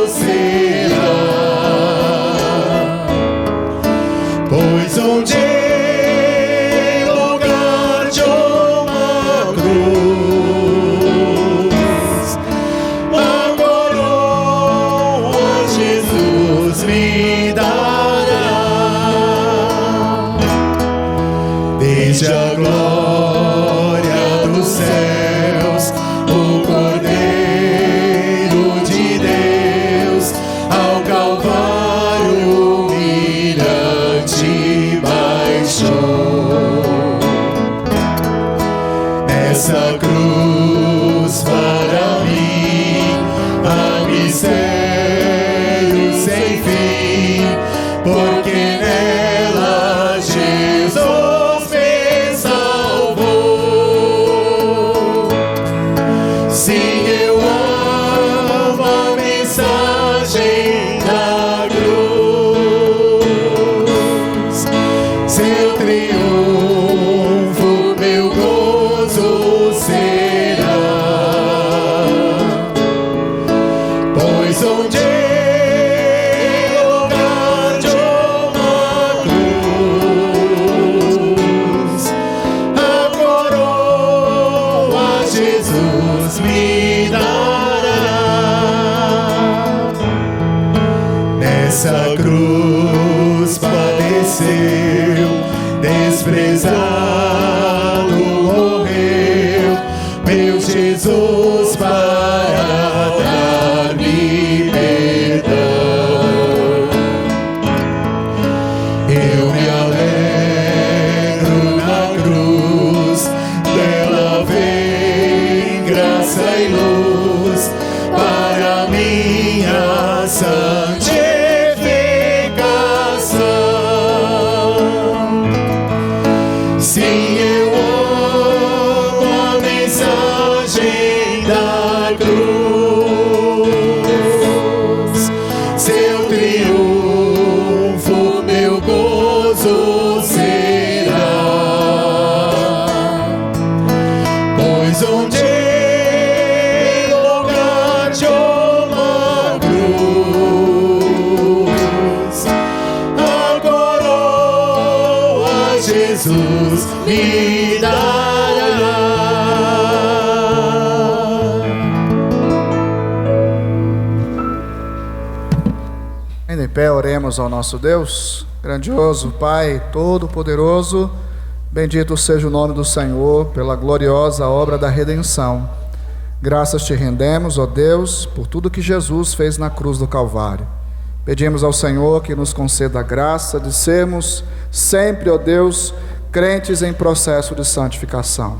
será, pois onde em lugar de uma cruz a coroa Jesus me dará, desde a glória dos céus o Cordeiro de Deus ao Calvário humilhante baixou. Essa cruz para mim há mistério sem fim, porque nela Jesus me salvou. Sim, eu amo a mensagem da cruz, seu triunfo meu gozo será, pois onde em lugar de uma cruz a coroa Jesus me dará. Nessa cruz padeceu, desprezado morreu, meu Jesus para dar-me perdão. Eu me alegro na cruz, dela vem graça e luz para minha santificação. Sim, eu amo a mensagem da cruz, seu triunfo meu gozo será, pois onde em lugar de uma cruz a coroa Jesus me dará. Ainda em pé, oremos ao nosso Deus. Grandioso Pai Todo-Poderoso, bendito seja o nome do Senhor pela gloriosa obra da redenção. Graças te rendemos, ó Deus, por tudo que Jesus fez na cruz do Calvário. Pedimos ao Senhor que nos conceda a graça de sermos sempre, ó Deus, crentes em processo de santificação,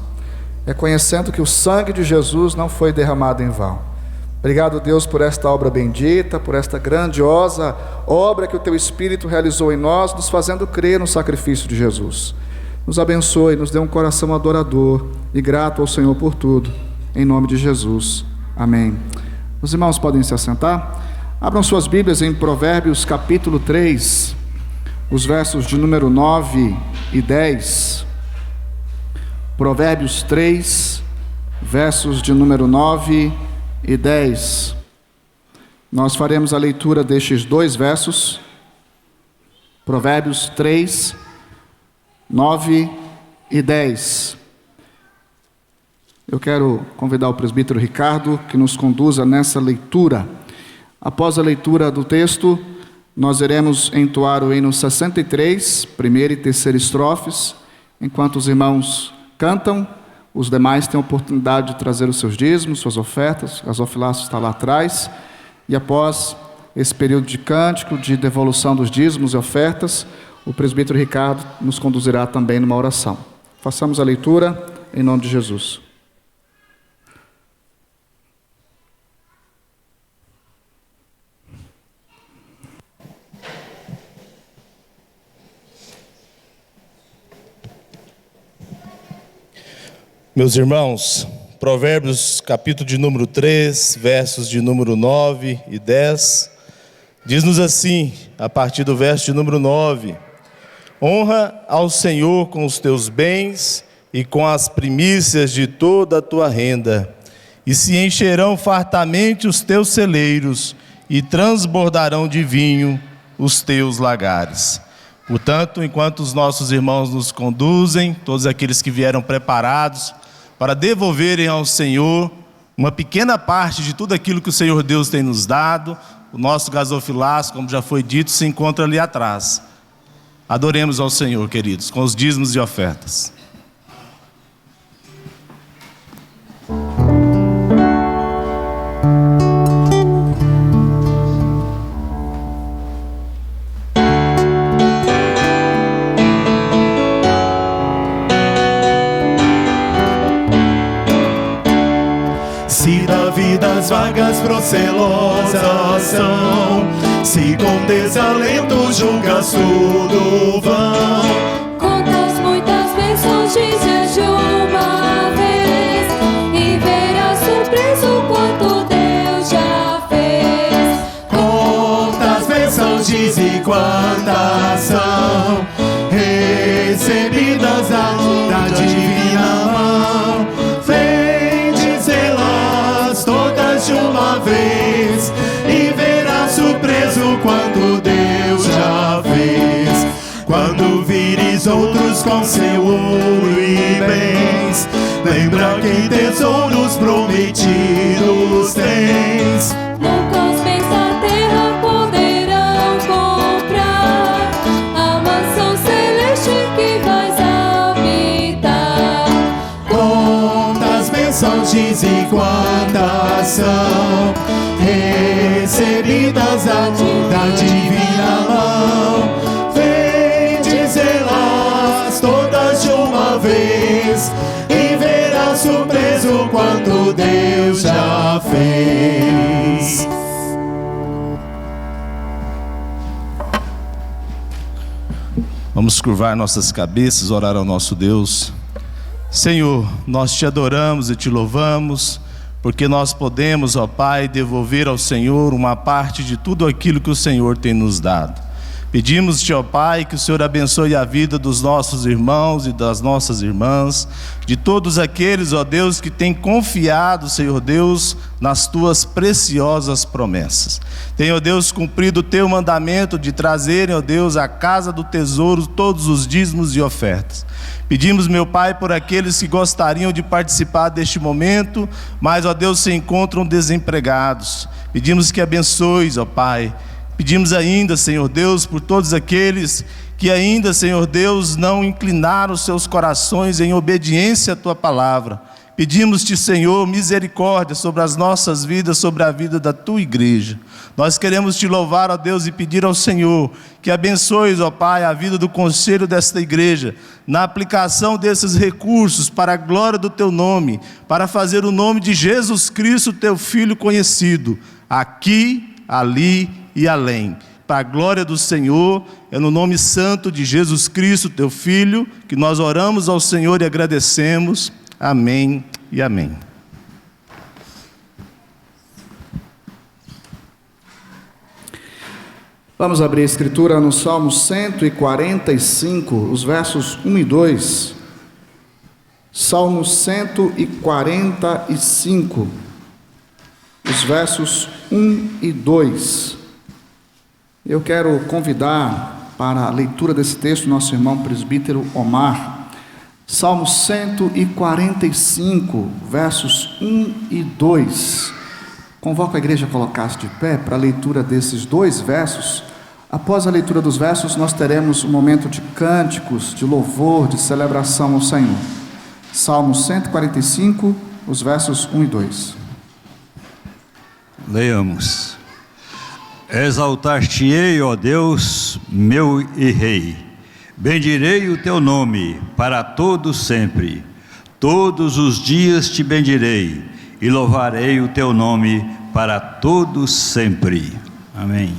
reconhecendo que o sangue de Jesus não foi derramado em vão. Obrigado, Deus, por esta obra bendita, por esta grandiosa obra que o Teu Espírito realizou em nós, nos fazendo crer no sacrifício de Jesus. Nos abençoe, nos dê um coração adorador e grato ao Senhor por tudo, em nome de Jesus. Amém. Os irmãos podem se assentar? Abram suas Bíblias em Provérbios capítulo 3, os versos de número 9 e 10. Provérbios 3, versos de número 9 e 10. Nós faremos a leitura destes dois versos. Provérbios 3, 9 e 10. Eu quero convidar o presbítero Ricardo que nos conduza nessa leitura. Após a leitura do texto, nós iremos entoar o hino 63, primeira e terceira estrofes. Enquanto os irmãos cantam, os demais têm a oportunidade de trazer os seus dízimos, suas ofertas. O gasofilácio está lá atrás. E após esse período de cântico, de devolução dos dízimos e ofertas, o presbítero Ricardo nos conduzirá também numa oração. Façamos a leitura em nome de Jesus. Meus irmãos, Provérbios capítulo de número 3, versos de número 9 e 10, diz-nos assim, a partir do verso de número 9: honra ao Senhor com os teus bens e com as primícias de toda a tua renda, e se encherão fartamente os teus celeiros, e transbordarão de vinho os teus lagares. Portanto, enquanto os nossos irmãos nos conduzem, todos aqueles que vieram preparados para devolverem ao Senhor uma pequena parte de tudo aquilo que o Senhor Deus tem nos dado, o nosso gasofilaço, como já foi dito, se encontra ali atrás. Adoremos ao Senhor, queridos, com os dízimos e ofertas. Se da vida as vagas procelosas são, se com desalento julgas tudo vão, Quantas muitas bênçãos dizes de uma vez, e verás surpreso quanto Deus já fez. quantas bênçãos diz e quantas são recebidas da divina mão. Vem dizê-las todas de uma vez, e verás surpreso quanto Deus já fez. Quando vires outros com seu ouro e bens, lembra que em tesouros prometidos tens. Nunca os bens da terra poderão comprar a mansão celeste que vais habitar. Quantas bênçãos diz e quantas são recebidas da divina mão. Vem dizê-las todas de uma vez, e verás surpreso quanto Deus já fez. Vamos curvar nossas cabeças, orar ao nosso Deus. Senhor, nós te adoramos e te louvamos, porque nós podemos, ó Pai, devolver ao Senhor uma parte de tudo aquilo que o Senhor tem nos dado. Pedimos-te, ó Pai, que o Senhor abençoe a vida dos nossos irmãos e das nossas irmãs, de todos aqueles, ó Deus, que têm confiado, Senhor Deus, nas tuas preciosas promessas. Tenha, ó Deus, cumprido o teu mandamento de trazerem, ó Deus, à casa do tesouro todos os dízimos e ofertas. Pedimos, meu Pai, por aqueles que gostariam de participar deste momento, mas, ó Deus, se encontram desempregados. Pedimos que abençoes, ó Pai. Pedimos ainda, Senhor Deus, por todos aqueles que ainda, Senhor Deus, não inclinaram seus corações em obediência à Tua palavra. Pedimos-te, Senhor, misericórdia sobre as nossas vidas, sobre a vida da Tua igreja. Nós queremos Te louvar, ó Deus, e pedir ao Senhor que abençoes, ó Pai, a vida do conselho desta igreja, na aplicação desses recursos para a glória do Teu nome, para fazer o nome de Jesus Cristo, Teu Filho conhecido, aqui, ali e além. Para a glória do Senhor, é no nome santo de Jesus Cristo, Teu Filho, que nós oramos ao Senhor e agradecemos. Amém e amém. Vamos abrir a escritura no Salmo 145, os versos 1 e 2. Salmo 145, os versos 1 e 2. Eu quero convidar para a leitura desse texto nosso irmão presbítero Omar. Salmo 145, versos 1 e 2. Convoco a igreja a colocar-se de pé para a leitura desses dois versos. Após a leitura dos versos, nós teremos um momento de cânticos, de louvor, de celebração ao Senhor. Salmo 145, os versos 1 e 2. Leiamos. Exaltar-te-ei, ó Deus, meu e Rei. Bendirei o teu nome para todo sempre. Todos os dias te bendirei e louvarei o teu nome para todo sempre. Amém.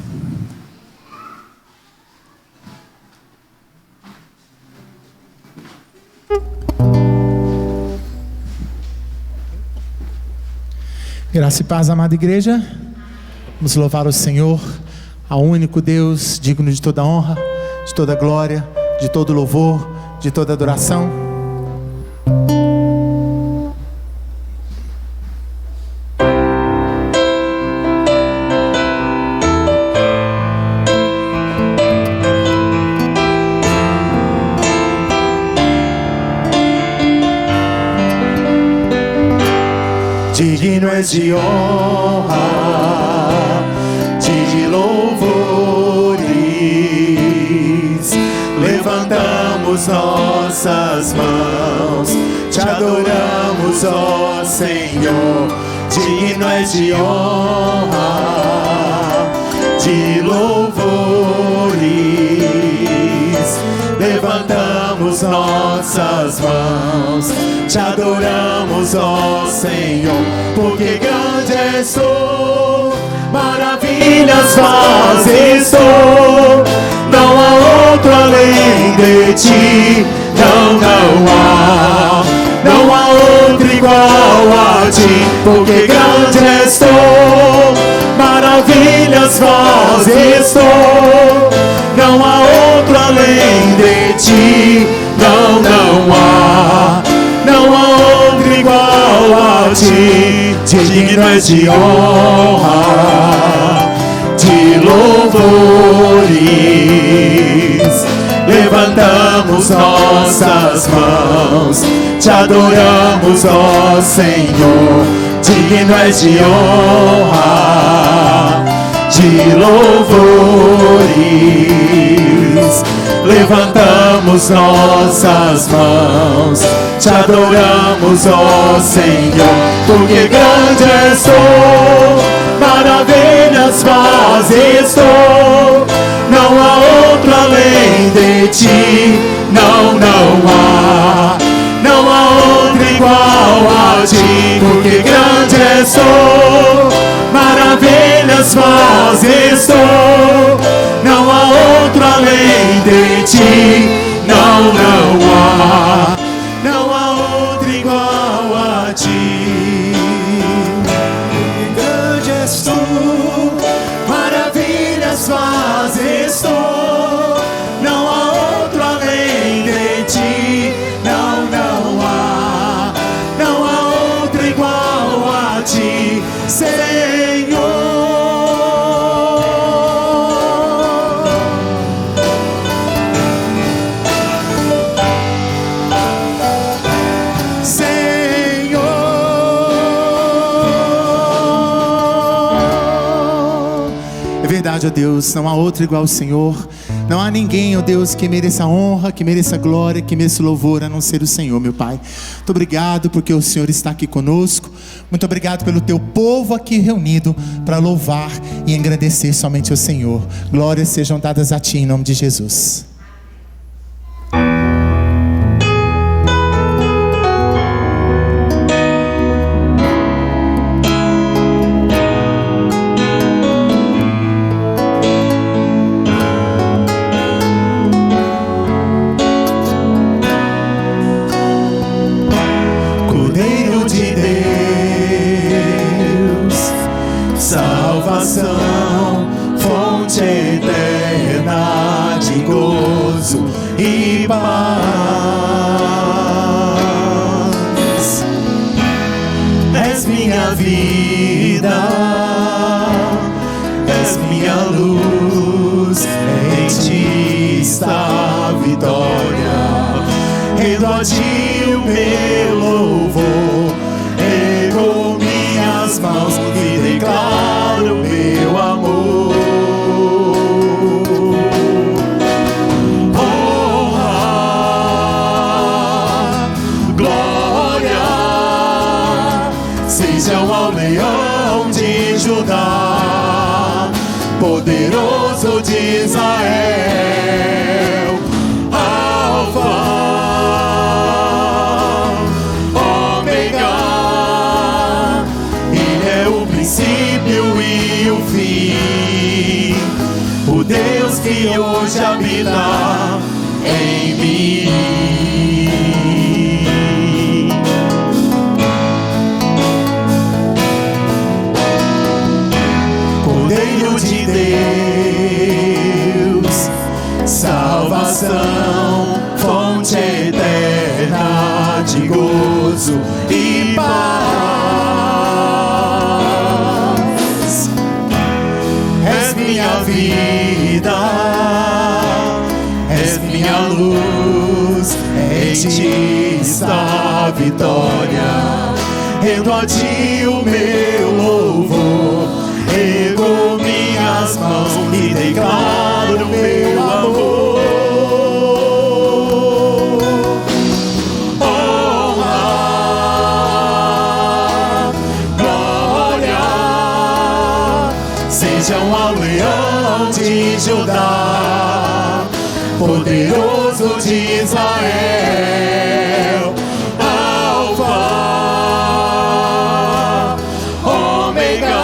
Graça e paz, amada igreja. Vamos louvar o Senhor, ao único Deus, digno de toda honra, de toda glória, de todo louvor, de toda adoração. digno és de honra, de louvores. Levantamos nossas mãos, te adoramos, ó Senhor. Digno és de honra, de louvores. Levantamos nossas mãos, te adoramos, ó Senhor. Porque grande és tu, maravilhas fazes tu. Não há outro além de ti, não há. Não há outro igual a ti, porque grande és tu, maravilhas fazes tu. Não há outro além de ti, não há. Não há outro igual a ti. Digno és de honra, de louvores. Levantamos nossas mãos, te adoramos, ó Senhor. Digno és de honra, de louvores. Levantamos nossas mãos, te adoramos, ó Senhor. Porque grande és tu, maravilhas fazes tu. Não há outro além de ti, não há. Não há outro igual a ti, porque grande és tu, maravilhas fazes tu. Não há outro além de ti, não há. Não há outro igual a ti. Grande és tu, maravilhas fazes tu. Não há outro além de ti, não há. Não há outro igual a ti, Senhor. É verdade, ó Deus, não há outro igual ao Senhor. Não há ninguém, ó Deus, que mereça honra, que mereça glória, que mereça louvor, a não ser o Senhor, meu Pai. Muito obrigado porque o Senhor está aqui conosco. Muito obrigado pelo teu povo aqui reunido para louvar e engrandecer somente o Senhor. Glórias sejam dadas a Ti em nome de Jesus. Cordeiro de Deus, salvação, fonte eterna de gozo e paz. És minha vida, és minha luz, em ti está a vitória. Rendo a ti o meu louvor, ergo minhas mãos e declaro meu amor. Honra, glória, sejam ao leão de Judá, poderoso de Israel. Alfa, princípio e o fim, o Deus que hoje habita em mim. Cordeiro de Deus, salvação, fonte eterna de gozo e paz. És minha vida, és minha luz, em ti está a vitória. rendo a ti o meu louvor, ergo minhas mãos e declaro meu amor. Honra, glória, sejam ao leão de Judá, poderoso de Israel, Alfa, Ômega,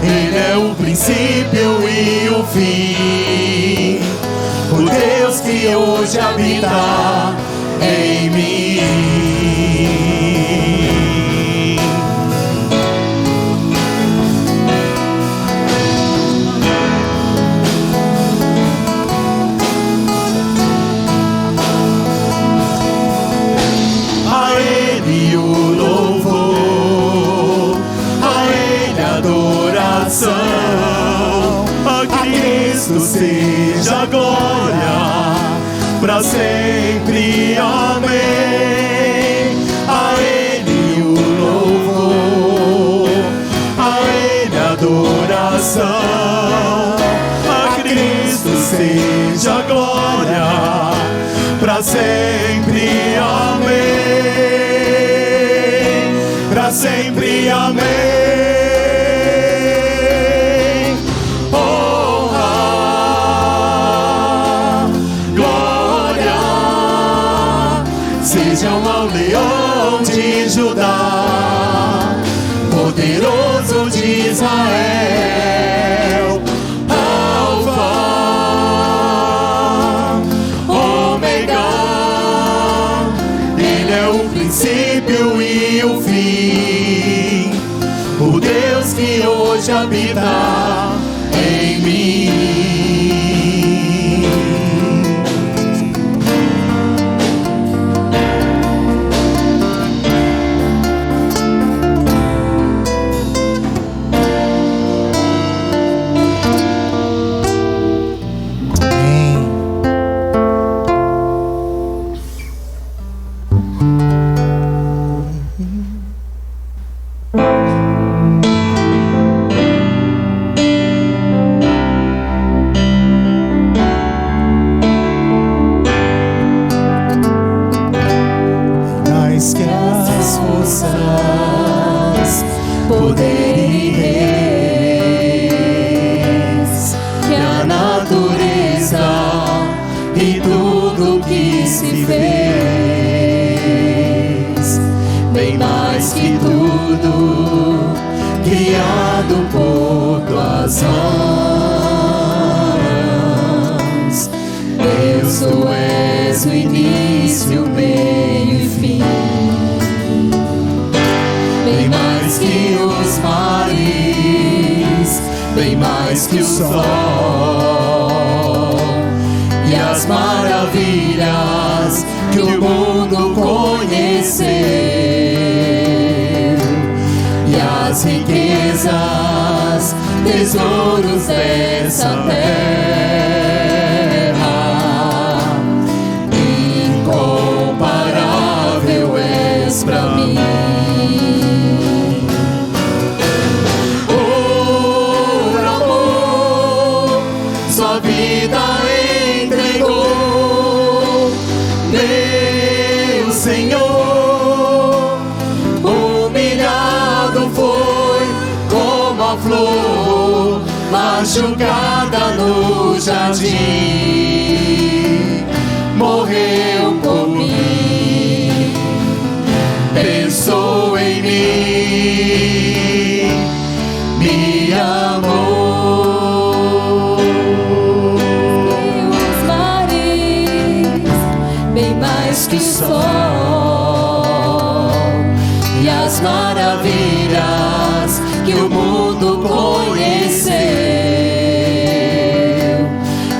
Ele é o princípio e o fim, o Deus que hoje habita em mim. A Cristo seja glória para sempre, amém. A Ele o louvor, a Ele a adoração. A Cristo seja glória para sempre, amém. Para sempre, amém. Sejam ao leão de Judá, poderoso de Israel, Alfa, Ômega, Ele é o princípio e o fim, o Deus que hoje habita em mim. Tesouros dessa terra, incomparável és pra mim. Por amor, sua vida entregou, meu Senhor, humilhado foi como a flor machucada no jardim, morreu por mim, pensou em mim, me amou. Os mares, bem mais que o sol, E as maravilhas que o mundo conheceu,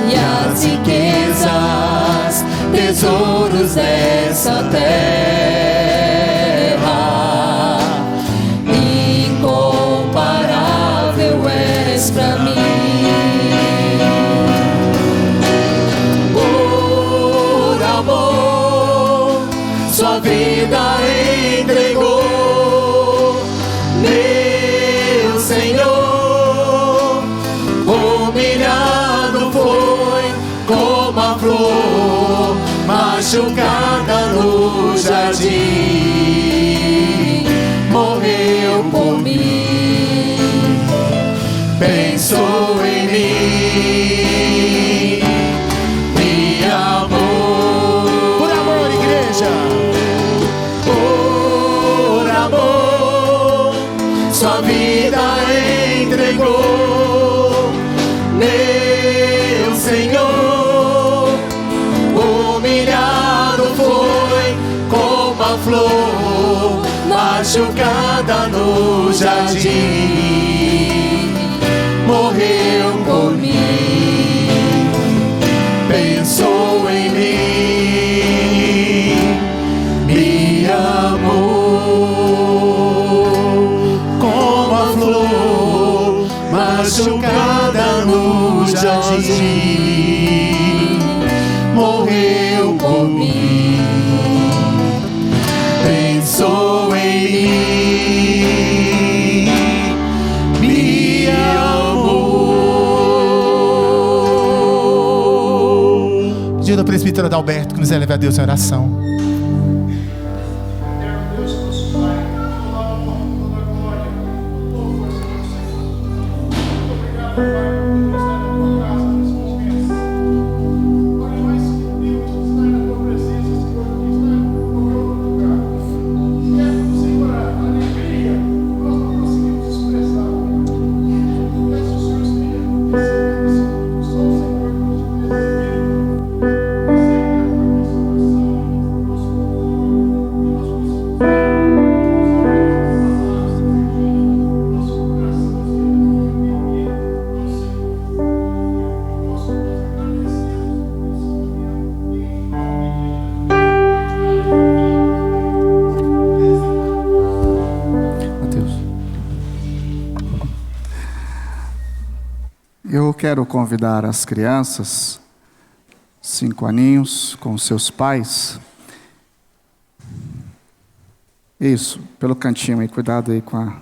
e as riquezas, tesouros dessa terra, incomparável és pra mim. Por amor, sua vida entregou, machucada no jardim, morreu por mim. Pensou em mim, me amou. Por amor, igreja, por amor, sua vida entregou. Meu Senhor, humilhado foi como a flor machucada no jardim, morreu por mim. Pensou em mim, me amou como a flor machucada no jardim, morreu por mim. Pensou em mim, me amou. Pedindo ao presbítero Adalberto que nos eleve a Deus em oração. Eu quero convidar as crianças, 5 aninhos, com seus pais. Isso, pelo cantinho aí, cuidado aí com a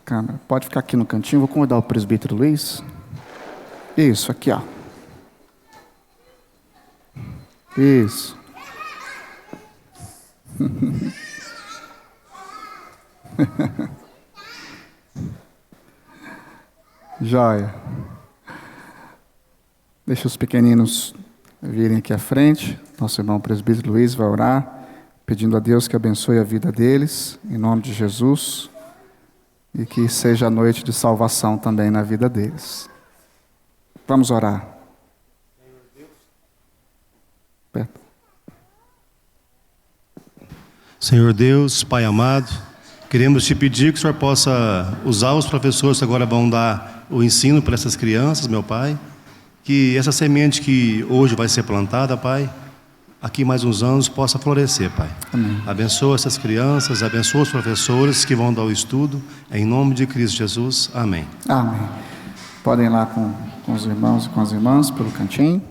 câmera. Pode ficar aqui no cantinho, vou convidar o presbítero Luiz. Isso, aqui ó. Isso. Joia. Deixa os pequeninos virem aqui à frente. Nosso irmão presbítero Luiz vai orar, pedindo a Deus que abençoe a vida deles, em nome de Jesus, e que seja a noite de salvação também na vida deles. Vamos orar. Perto. Senhor Deus, Pai amado, queremos te pedir que o Senhor possa usar os professores que agora vão dar o ensino para essas crianças, meu Pai. Que essa semente que hoje vai ser plantada, Pai, aqui mais uns anos possa florescer, Pai. Amém. Abençoa essas crianças, abençoa os professores que vão dar o estudo, em nome de Cristo Jesus. Amém. Amém. Podem ir lá com os irmãos e com as irmãs pelo cantinho.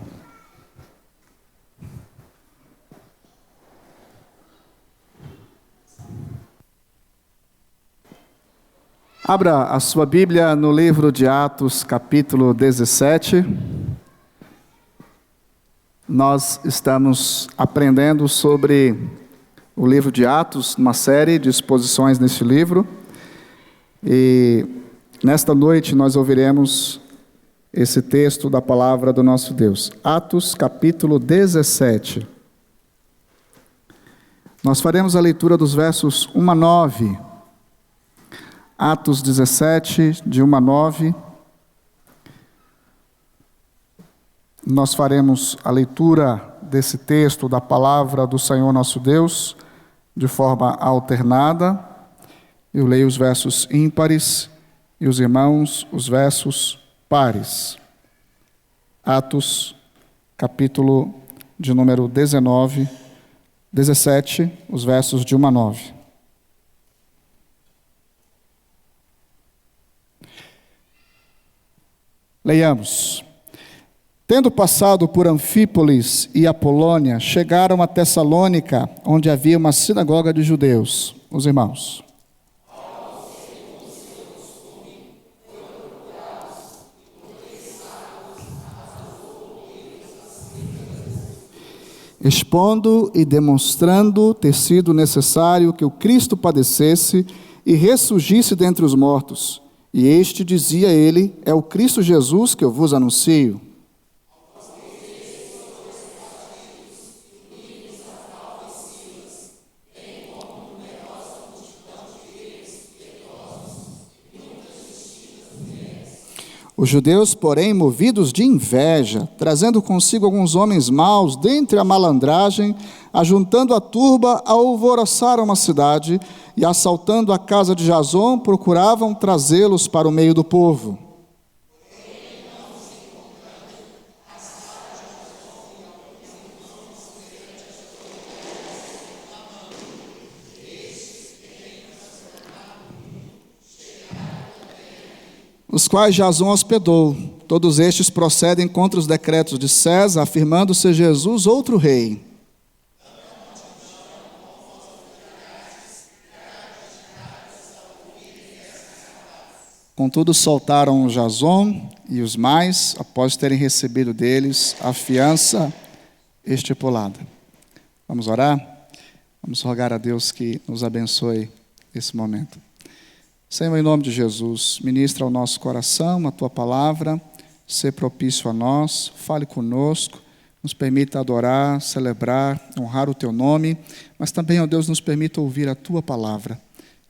Abra a sua Bíblia no livro de Atos, capítulo 17. Nós estamos aprendendo sobre o livro de Atos, uma série de exposições nesse livro. E nesta noite nós ouviremos esse texto da palavra do nosso Deus. Atos, capítulo 17. Nós faremos a leitura dos versos 1 a 9. Atos 17, de 1 a 9. Nós faremos a leitura desse texto da palavra do Senhor nosso Deus de forma alternada. Eu leio os versos ímpares e os irmãos os versos pares. Atos, capítulo de número 17, os versos de 1 a 9. Leiamos. Tendo passado por Anfípolis e Apolônia, chegaram a Tessalônica, onde havia uma sinagoga de judeus. Os irmãos. expondo e demonstrando ter sido necessário que o Cristo padecesse e ressurgisse dentre os mortos. E este, dizia ele, é o Cristo Jesus que eu vos anuncio. Os judeus, porém, movidos de inveja, trazendo consigo alguns homens maus dentre a malandragem, ajuntando a turba, alvoroçaram a cidade e, assaltando a casa de Jasón, procuravam trazê-los para o meio do povo. Os quais Jasón hospedou. Todos estes procedem contra os decretos de César, afirmando ser Jesus outro rei. Contudo, soltaram Jasón e os mais, após terem recebido deles a fiança estipulada. Vamos orar? Vamos rogar a Deus que nos abençoe nesse momento. Senhor, em nome de Jesus, ministra ao nosso coração a Tua palavra, sê propício a nós, fale conosco, nos permita adorar, celebrar, honrar o Teu nome, mas também, ó Deus, nos permita ouvir a Tua palavra.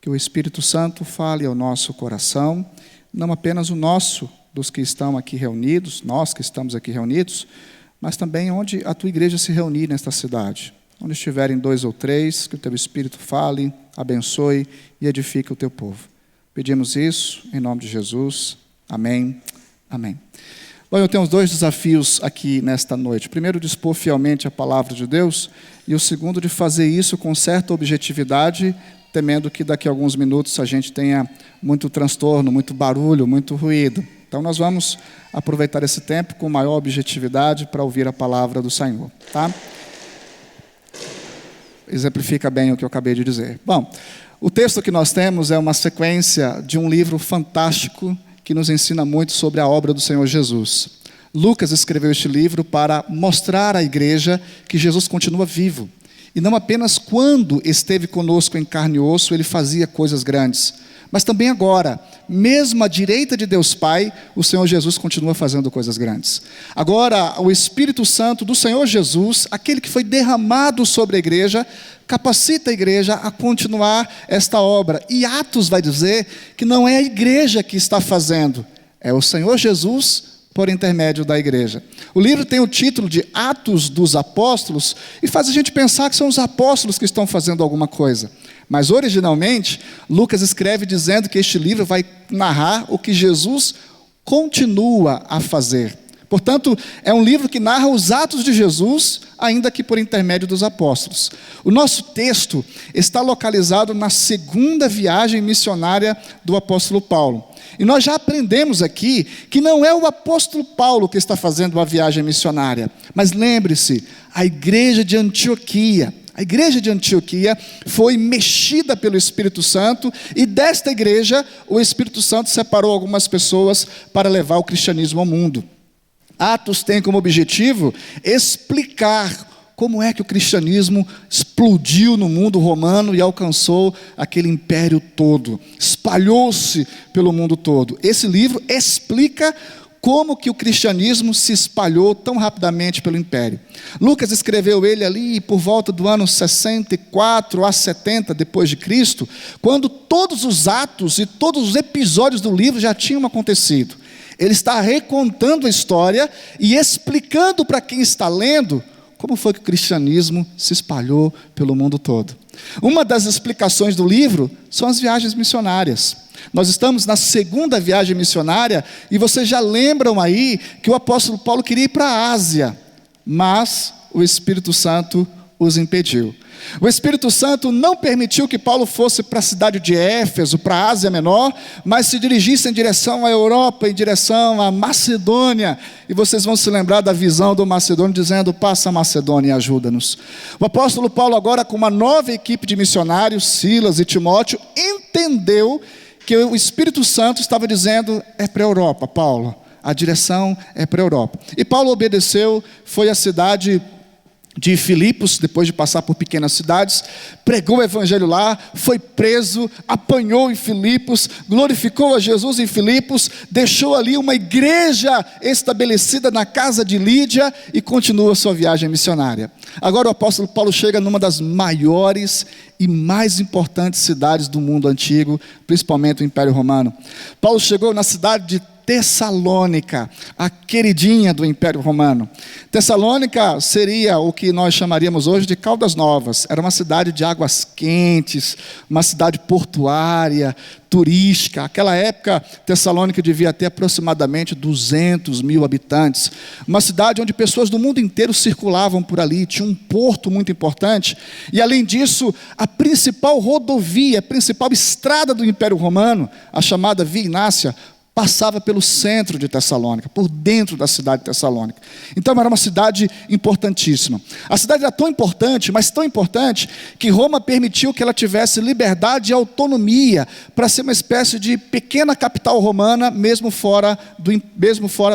Que o Espírito Santo fale ao nosso coração, não apenas o nosso, dos que estão aqui reunidos, nós que estamos aqui reunidos, mas também onde a Tua igreja se reunir nesta cidade. Onde estiverem 2 ou 3, que o Teu Espírito fale, abençoe e edifique o Teu povo. Pedimos isso em nome de Jesus. Amém. Amém. Bom, eu tenho 2 desafios aqui nesta noite. O primeiro, dispor fielmente a palavra de Deus. E o segundo, de fazer isso com certa objetividade, temendo que daqui a alguns minutos a gente tenha muito transtorno, muito barulho, muito ruído. Então nós vamos aproveitar esse tempo com maior objetividade para ouvir a palavra do Senhor. Tá? Exemplifica bem o que eu acabei de dizer. Bom, o texto que nós temos é uma sequência de um livro fantástico que nos ensina muito sobre a obra do Senhor Jesus. Lucas escreveu este livro para mostrar à igreja que Jesus continua vivo. E não apenas quando esteve conosco em carne e osso, ele fazia coisas grandes, mas também agora, mesmo à direita de Deus Pai, o Senhor Jesus continua fazendo coisas grandes. Agora, o Espírito Santo do Senhor Jesus, aquele que foi derramado sobre a igreja, capacita a igreja a continuar esta obra. E Atos vai dizer que não é a igreja que está fazendo, é o Senhor Jesus por intermédio da igreja. O livro tem o título de Atos dos Apóstolos e faz a gente pensar que são os apóstolos que estão fazendo alguma coisa. Mas originalmente, Lucas escreve dizendo que este livro vai narrar o que Jesus continua a fazer. Portanto, é um livro que narra os atos de Jesus, ainda que por intermédio dos apóstolos. O nosso texto está localizado na segunda viagem missionária do apóstolo Paulo. E nós já aprendemos aqui que não é o apóstolo Paulo que está fazendo uma viagem missionária. Mas lembre-se, a igreja de Antioquia. A igreja de Antioquia foi mexida pelo Espírito Santo e desta igreja o Espírito Santo separou algumas pessoas para levar o cristianismo ao mundo. Atos tem como objetivo explicar como é que o cristianismo explodiu no mundo romano e alcançou aquele império todo, espalhou-se pelo mundo todo. Esse livro explica como que o cristianismo se espalhou tão rapidamente pelo império. Lucas escreveu ele ali por volta do ano 64 a 70 depois de Cristo, quando todos os atos e todos os episódios do livro já tinham acontecido. Ele está recontando a história e explicando para quem está lendo como foi que o cristianismo se espalhou pelo mundo todo. Uma das explicações do livro são as viagens missionárias. Nós estamos na segunda viagem missionária e vocês já lembram aí que o apóstolo Paulo queria ir para a Ásia, mas o Espírito Santo os impediu. O Espírito Santo não permitiu que Paulo fosse para a cidade de Éfeso, para a Ásia Menor, mas se dirigisse em direção à Europa, em direção à Macedônia. E vocês vão se lembrar da visão do Macedônio dizendo: passa a Macedônia e ajuda-nos. O apóstolo Paulo agora, com uma nova equipe de missionários, Silas e Timóteo, entendeu que o Espírito Santo estava dizendo: é para a Europa, Paulo, a direção é para a Europa. E Paulo obedeceu, foi à cidade de Filipos, depois de passar por pequenas cidades, pregou o evangelho lá, foi preso, apanhou em Filipos, glorificou a Jesus em Filipos, deixou ali uma igreja estabelecida na casa de Lídia e continua sua viagem missionária. Agora o apóstolo Paulo chega numa das maiores e mais importantes cidades do mundo antigo, principalmente o Império Romano. Paulo chegou na cidade de Tessalônica, a queridinha do Império Romano. Tessalônica seria o que nós chamaríamos hoje de Caldas Novas. Era uma cidade de águas quentes, uma cidade portuária, turística. Naquela época, Tessalônica devia ter aproximadamente 200 mil habitantes. Uma cidade onde pessoas do mundo inteiro circulavam por ali. Tinha um porto muito importante. E além disso, a principal rodovia, a principal estrada do Império Romano, a chamada Via Ignácia, passava pelo centro de Tessalônica, por dentro da cidade de Tessalônica. Então era uma cidade importantíssima. A cidade era tão importante, mas tão importante, que Roma permitiu que ela tivesse liberdade e autonomia para ser uma espécie de pequena capital romana, mesmo fora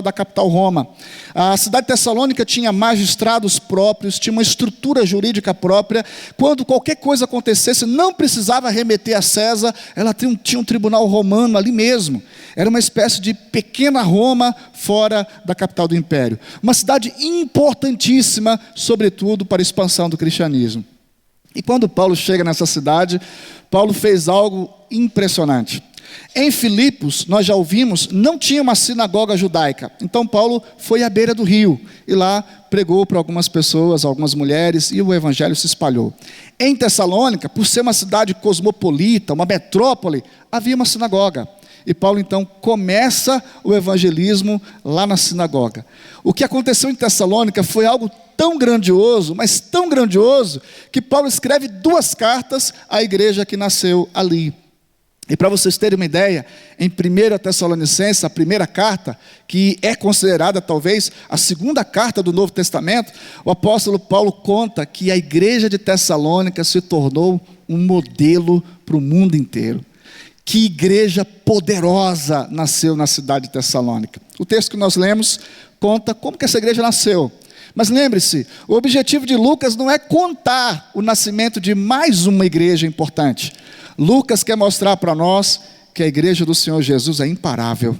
da capital Roma. A cidade de Tessalônica tinha magistrados próprios, tinha uma estrutura jurídica própria. Quando qualquer coisa acontecesse, não precisava remeter a César, ela tinha um tribunal romano ali mesmo. Era uma espécie de pequena Roma fora da capital do império. Uma cidade importantíssima, sobretudo para a expansão do cristianismo. E quando Paulo chega nessa cidade, Paulo fez algo impressionante. Em Filipos, nós já ouvimos, não tinha uma sinagoga judaica. Então Paulo foi à beira do rio e lá pregou para algumas pessoas, algumas mulheres, e o evangelho se espalhou. Em Tessalônica, por ser uma cidade cosmopolita, uma metrópole, havia uma sinagoga. E Paulo então começa o evangelismo lá na sinagoga. O que aconteceu em Tessalônica foi algo tão grandioso, mas tão grandioso, que Paulo escreve 2 cartas à igreja que nasceu ali. E para vocês terem uma ideia, em 1 Tessalonicenses, a primeira carta, que é considerada talvez a segunda carta do Novo Testamento, o apóstolo Paulo conta que a igreja de Tessalônica se tornou um modelo para o mundo inteiro. Que igreja poderosa nasceu na cidade de Tessalônica. O texto que nós lemos conta como que essa igreja nasceu. Mas lembre-se, o objetivo de Lucas não é contar o nascimento de mais uma igreja importante. Lucas quer mostrar para nós que a igreja do Senhor Jesus é imparável.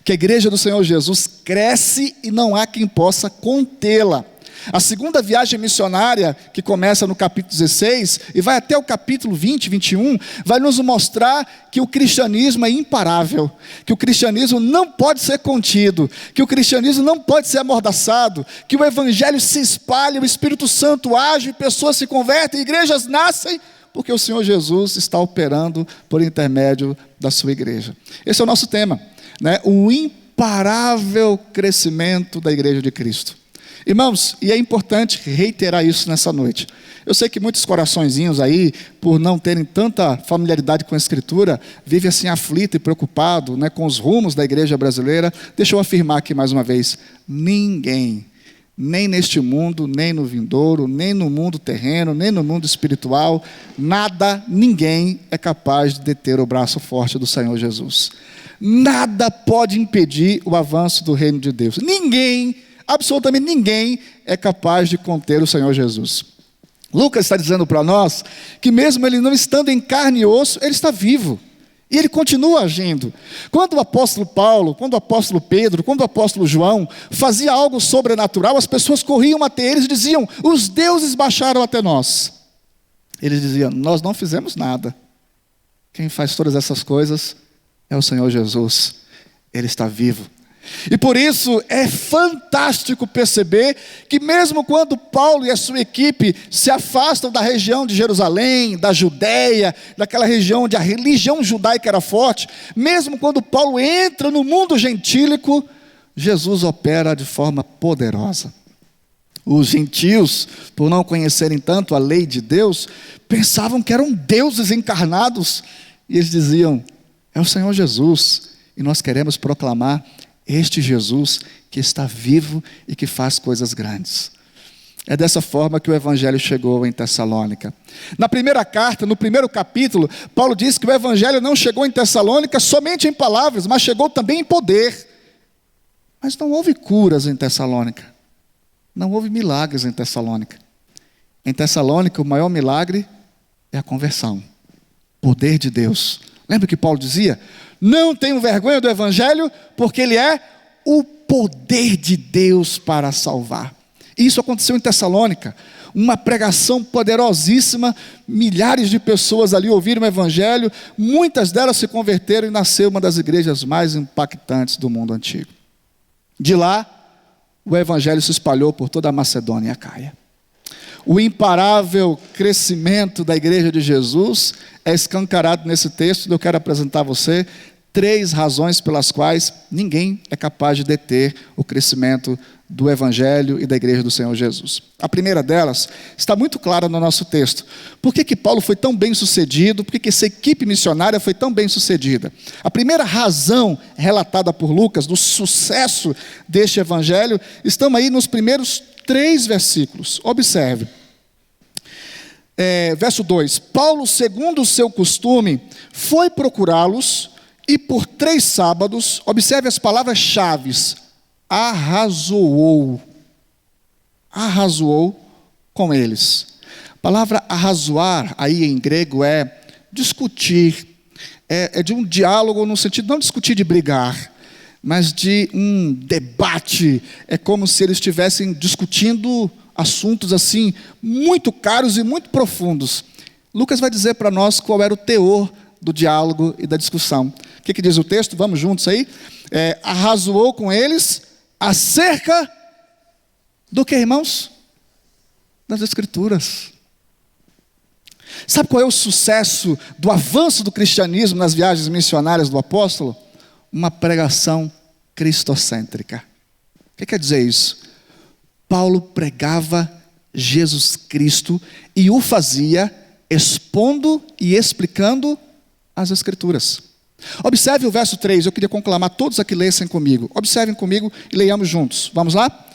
Que a igreja do Senhor Jesus cresce e não há quem possa contê-la. A segunda viagem missionária, que começa no capítulo 16 e vai até o capítulo 20, 21, vai nos mostrar que o cristianismo é imparável, que o cristianismo não pode ser contido, que o cristianismo não pode ser amordaçado, que o evangelho se espalha, o Espírito Santo age, pessoas se convertem, igrejas nascem, porque o Senhor Jesus está operando por intermédio da sua igreja. Esse é o nosso tema, né? O imparável crescimento da igreja de Cristo. Irmãos, e é importante reiterar isso nessa noite. Eu sei que muitos coraçõezinhos aí, por não terem tanta familiaridade com a Escritura, vivem assim aflito e preocupado, né, com os rumos da igreja brasileira. Deixa eu afirmar aqui mais uma vez, ninguém, nem neste mundo, nem no vindouro, nem no mundo terreno, nem no mundo espiritual, nada, ninguém é capaz de deter o braço forte do Senhor Jesus. Nada pode impedir o avanço do reino de Deus. Ninguém, absolutamente ninguém é capaz de conter o Senhor Jesus. Lucas está dizendo para nós que mesmo ele não estando em carne e osso, ele está vivo. E ele continua agindo. Quando o apóstolo Paulo, quando o apóstolo Pedro, quando o apóstolo João fazia algo sobrenatural, as pessoas corriam até eles e diziam: os deuses baixaram até nós. Eles diziam: nós não fizemos nada. Quem faz todas essas coisas é o Senhor Jesus. Ele está vivo. E por isso é fantástico perceber que mesmo quando Paulo e a sua equipe se afastam da região de Jerusalém, da Judéia, daquela região onde a religião judaica era forte, mesmo quando Paulo entra no mundo gentílico, Jesus opera de forma poderosa. Os gentios, por não conhecerem tanto a lei de Deus, pensavam que eram deuses encarnados, e eles diziam: é o Senhor Jesus, e nós queremos proclamar este Jesus que está vivo e que faz coisas grandes. É dessa forma que o evangelho chegou em Tessalônica. Na primeira carta, no primeiro capítulo, Paulo diz que o evangelho não chegou em Tessalônica somente em palavras, mas chegou também em poder. Mas não houve curas em Tessalônica. Não houve milagres em Tessalônica. Em Tessalônica, o maior milagre é a conversão. Poder de Deus. Lembra que Paulo dizia? Não tenho vergonha do evangelho, porque ele é o poder de Deus para salvar. Isso aconteceu em Tessalônica. Uma pregação poderosíssima, milhares de pessoas ali ouviram o evangelho, muitas delas se converteram e nasceu uma das igrejas mais impactantes do mundo antigo. De lá, o evangelho se espalhou por toda a Macedônia e a Acaia. O imparável crescimento da igreja de Jesus é escancarado nesse texto. Eu quero apresentar a você 3 razões pelas quais ninguém é capaz de deter o crescimento do evangelho e da igreja do Senhor Jesus. A primeira delas está muito clara no nosso texto. Por que Paulo foi tão bem sucedido? Por que essa equipe missionária foi tão bem sucedida? A primeira razão relatada por Lucas do sucesso deste evangelho estão aí nos primeiros 3 versículos. Observe. Verso 2. Paulo, segundo o seu costume, foi procurá-los e por 3 sábados, observe as palavras-chave, arrazoou com eles. A palavra arrazoar aí em grego é discutir, é de um diálogo no sentido, não discutir de brigar, mas de um debate. É como se eles estivessem discutindo assuntos assim, muito caros e muito profundos. Lucas vai dizer para nós qual era o teor do diálogo e da discussão. O que diz o texto? Vamos juntos aí. Arrazoou com eles acerca do que, irmãos? Das Escrituras. Sabe qual é o sucesso do avanço do cristianismo nas viagens missionárias do apóstolo? Uma pregação cristocêntrica. O que quer dizer isso? Paulo pregava Jesus Cristo e o fazia expondo e explicando as Escrituras. Observe o verso 3, eu queria conclamar todos a que lessem comigo. Observem comigo e leiamos juntos. Vamos lá?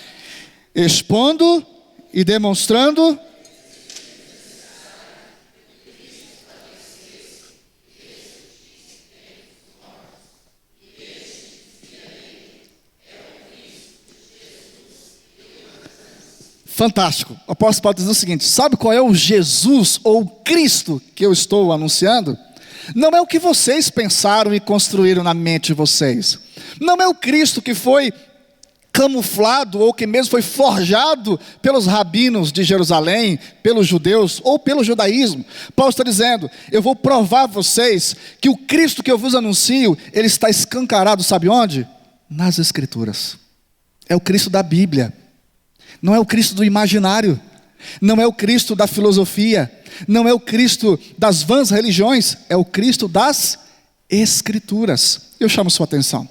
Expondo e demonstrando. Fantástico. O apóstolo Paulo diz o seguinte: sabe qual é o Jesus ou o Cristo que eu estou anunciando? Não é o que vocês pensaram e construíram na mente de vocês. Não é o Cristo que foi camuflado ou que mesmo foi forjado pelos rabinos de Jerusalém, pelos judeus ou pelo judaísmo. Paulo está dizendo: eu vou provar a vocês que o Cristo que eu vos anuncio, ele está escancarado, sabe onde? Nas Escrituras. É o Cristo da Bíblia. Não é o Cristo do imaginário. Não é o Cristo da filosofia. Não é o Cristo das vãs religiões. É o Cristo das Escrituras. Eu chamo sua atenção.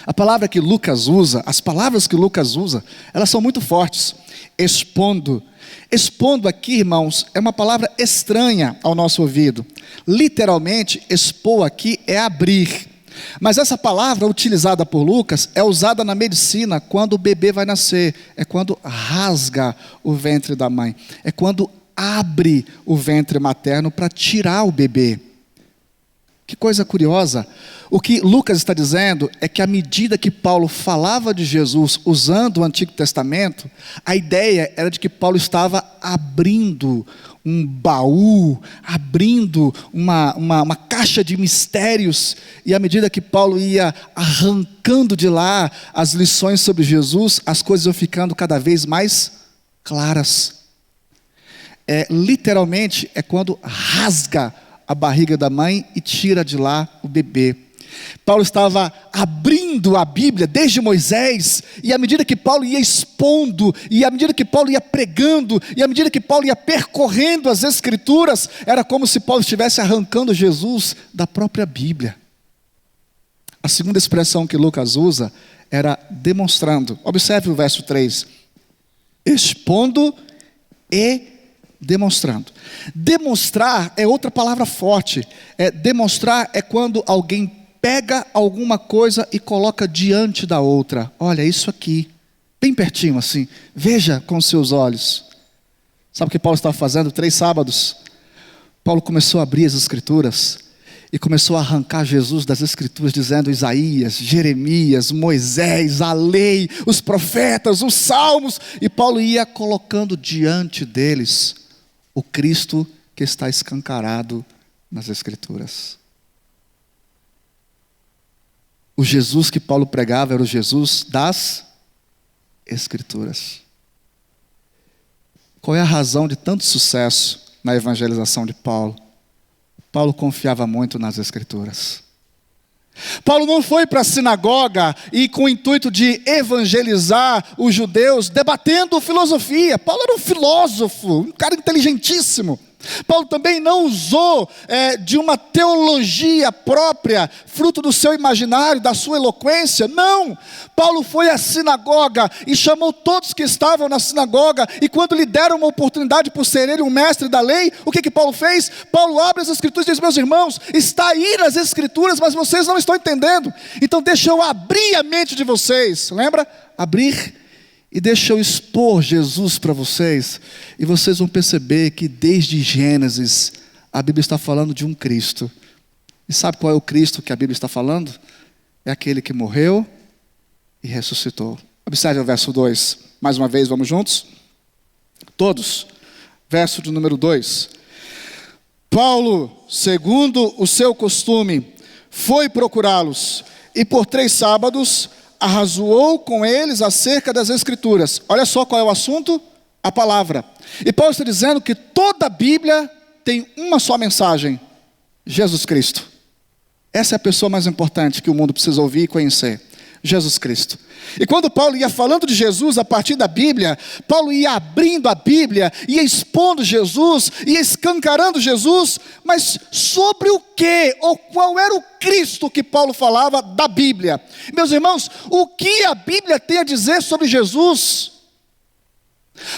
A palavra que Lucas usa, as palavras que Lucas usa, elas são muito fortes. Expondo. Expondo aqui, irmãos, é uma palavra estranha ao nosso ouvido. Literalmente, expor aqui é abrir. Mas essa palavra utilizada por Lucas é usada na medicina quando o bebê vai nascer. É quando rasga o ventre da mãe. É quando abre o ventre materno para tirar o bebê. Que coisa curiosa. O que Lucas está dizendo é que à medida que Paulo falava de Jesus usando o Antigo Testamento, a ideia era de que Paulo estava abrindo um baú, abrindo uma caixa de mistérios, e à medida que Paulo ia arrancando de lá as lições sobre Jesus, as coisas iam ficando cada vez mais claras. Literalmente é quando rasga a barriga da mãe e tira de lá o bebê. Paulo estava abrindo a Bíblia desde Moisés, e à medida que Paulo ia expondo, e à medida que Paulo ia pregando, e à medida que Paulo ia percorrendo as Escrituras, era como se Paulo estivesse arrancando Jesus da própria Bíblia. A segunda expressão que Lucas usa era demonstrando. Observe o verso 3. Expondo e demonstrando. Demonstrar é outra palavra forte. Demonstrar é quando alguém pega alguma coisa e coloca diante da outra. Olha, isso aqui, bem pertinho assim, veja com os seus olhos. Sabe o que Paulo estava fazendo? 3 sábados, Paulo começou a abrir as Escrituras, e começou a arrancar Jesus das Escrituras, dizendo Isaías, Jeremias, Moisés, a lei, os profetas, os salmos. E Paulo ia colocando diante deles o Cristo que está escancarado nas Escrituras. O Jesus que Paulo pregava era o Jesus das Escrituras. Qual é a razão de tanto sucesso na evangelização de Paulo? Paulo confiava muito nas Escrituras. Paulo não foi para a sinagoga e com o intuito de evangelizar os judeus debatendo filosofia. Paulo era um filósofo, um cara inteligentíssimo. Paulo também não usou de uma teologia própria, fruto do seu imaginário, da sua eloquência. Não, Paulo foi à sinagoga e chamou todos que estavam na sinagoga. E quando lhe deram uma oportunidade por ser ele um mestre da lei, o que Paulo fez? Paulo abre as Escrituras e diz: meus irmãos, está aí nas Escrituras, mas vocês não estão entendendo. Então deixa eu abrir a mente de vocês. Lembra? Abrir. E deixa eu expor Jesus para vocês, e vocês vão perceber que desde Gênesis, a Bíblia está falando de um Cristo. E sabe qual é o Cristo que a Bíblia está falando? É aquele que morreu e ressuscitou. Observe o verso 2, mais uma vez, vamos juntos? Todos, verso de número 2. Paulo, segundo o seu costume, foi procurá-los, e por 3 sábados arrazoou com eles acerca das Escrituras. Olha só qual é o assunto? A palavra. E Paulo está dizendo que toda a Bíblia tem uma só mensagem: Jesus Cristo. Essa é a pessoa mais importante que o mundo precisa ouvir e conhecer: Jesus Cristo. E quando Paulo ia falando de Jesus a partir da Bíblia, Paulo ia abrindo a Bíblia, ia expondo Jesus, ia escancarando Jesus. Mas sobre o que, ou qual era o Cristo que Paulo falava da Bíblia? Meus irmãos, o que a Bíblia tem a dizer sobre Jesus?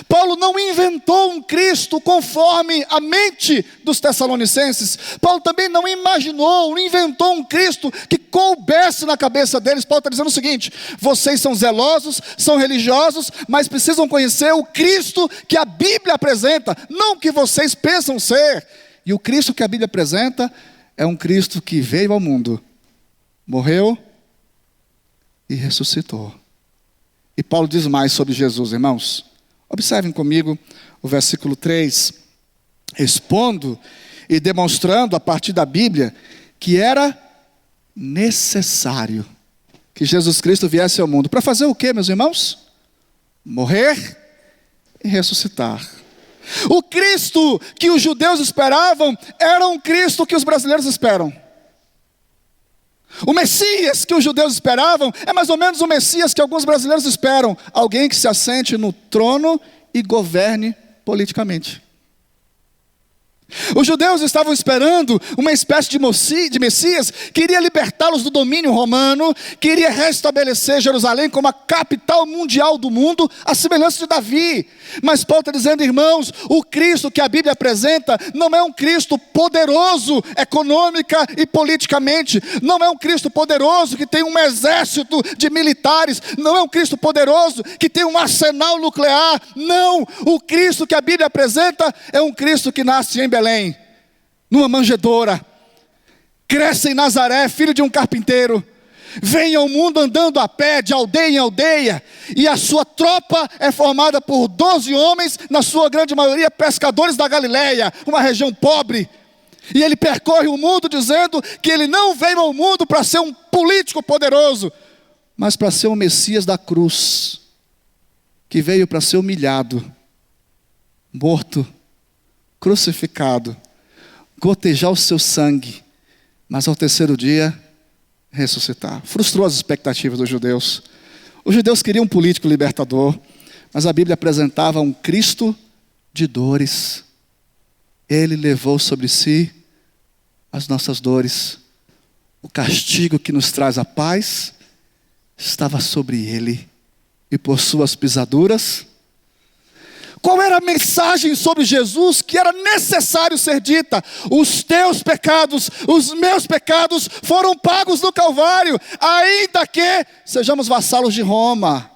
Paulo não inventou um Cristo conforme a mente dos tessalonicenses. Paulo também não imaginou, não inventou um Cristo que coubesse na cabeça deles. Paulo está dizendo o seguinte: vocês são zelosos, são religiosos, mas precisam conhecer o Cristo que a Bíblia apresenta, não o que vocês pensam ser. E o Cristo que a Bíblia apresenta é um Cristo que veio ao mundo, morreu e ressuscitou. E Paulo diz mais sobre Jesus, irmãos. Observem comigo o versículo 3. Expondo e demonstrando a partir da Bíblia que era necessário que Jesus Cristo viesse ao mundo. Para fazer o quê, meus irmãos? Morrer e ressuscitar. O Cristo que os judeus esperavam era um Cristo que os brasileiros esperam. O Messias que os judeus esperavam é mais ou menos o Messias que alguns brasileiros esperam: alguém que se assente no trono e governe politicamente. Os judeus estavam esperando uma espécie de Messias que iria libertá-los do domínio romano, que iria restabelecer Jerusalém como a capital mundial do mundo, à semelhança de Davi. Mas Paulo está dizendo, irmãos, o Cristo que a Bíblia apresenta não é um Cristo poderoso econômica e politicamente, não é um Cristo poderoso que tem um exército de militares, não é um Cristo poderoso que tem um arsenal nuclear. Não, o Cristo que a Bíblia apresenta é um Cristo que nasce em Belém, numa manjedoura, cresce em Nazaré, filho de um carpinteiro, vem ao mundo andando a pé, de aldeia em aldeia, e a sua tropa é formada por 12 homens, na sua grande maioria pescadores da Galileia, uma região pobre. E ele percorre o mundo dizendo que ele não veio ao mundo para ser um político poderoso, mas para ser o Messias da cruz, que veio para ser humilhado, morto, crucificado, gotejar o seu sangue, mas ao terceiro dia ressuscitar. Frustrou as expectativas dos judeus. Os judeus queriam um político libertador, mas a Bíblia apresentava um Cristo de dores. Ele levou sobre si as nossas dores. O castigo que nos traz a paz estava sobre ele, e por suas pisaduras. Qual era a mensagem sobre Jesus que era necessário ser dita? Os teus pecados, os meus pecados foram pagos no Calvário, ainda que sejamos vassalos de Roma.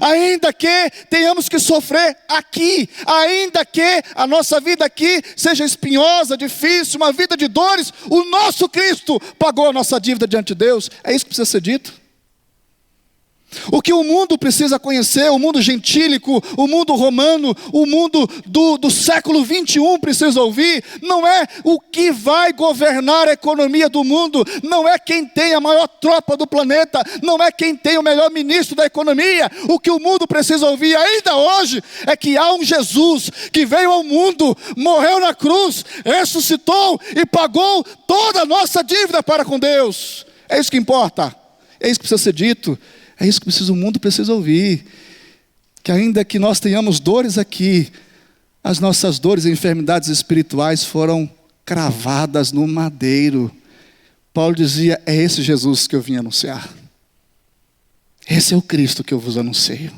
Ainda que tenhamos que sofrer aqui, ainda que a nossa vida aqui seja espinhosa, difícil, uma vida de dores, o nosso Cristo pagou a nossa dívida diante de Deus. É isso que precisa ser dito. O que o mundo precisa conhecer, o mundo gentílico, o mundo romano, o mundo do século 21 precisa ouvir, não é o que vai governar a economia do mundo, não é quem tem a maior tropa do planeta, não é quem tem o melhor ministro da economia. O que o mundo precisa ouvir ainda hoje é que há um Jesus que veio ao mundo, morreu na cruz, ressuscitou e pagou toda a nossa dívida para com Deus. É isso que importa, é isso que precisa ser dito. É isso que o mundo precisa ouvir. Que ainda que nós tenhamos dores aqui, as nossas dores e enfermidades espirituais foram cravadas no madeiro. Paulo dizia, é esse Jesus que eu vim anunciar. Esse é o Cristo que eu vos anuncio.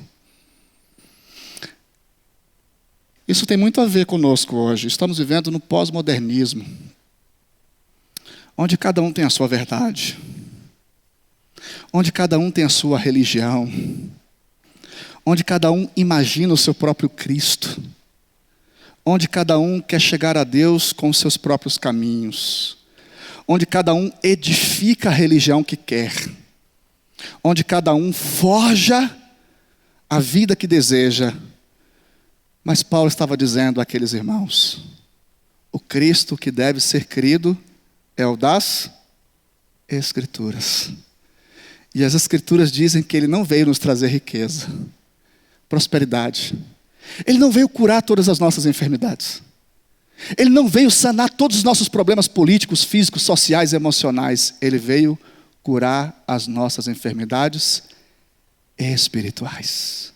Isso tem muito a ver conosco hoje. Estamos vivendo no pós-modernismo, onde cada um tem a sua verdade, onde cada um tem a sua religião, onde cada um imagina o seu próprio Cristo, onde cada um quer chegar a Deus com os seus próprios caminhos, onde cada um edifica a religião que quer, onde cada um forja a vida que deseja. Mas Paulo estava dizendo àqueles irmãos, o Cristo que deve ser crido é o das Escrituras. E as Escrituras dizem que Ele não veio nos trazer riqueza, prosperidade. Ele não veio curar todas as nossas enfermidades. Ele não veio sanar todos os nossos problemas políticos, físicos, sociais e emocionais. Ele veio curar as nossas enfermidades espirituais.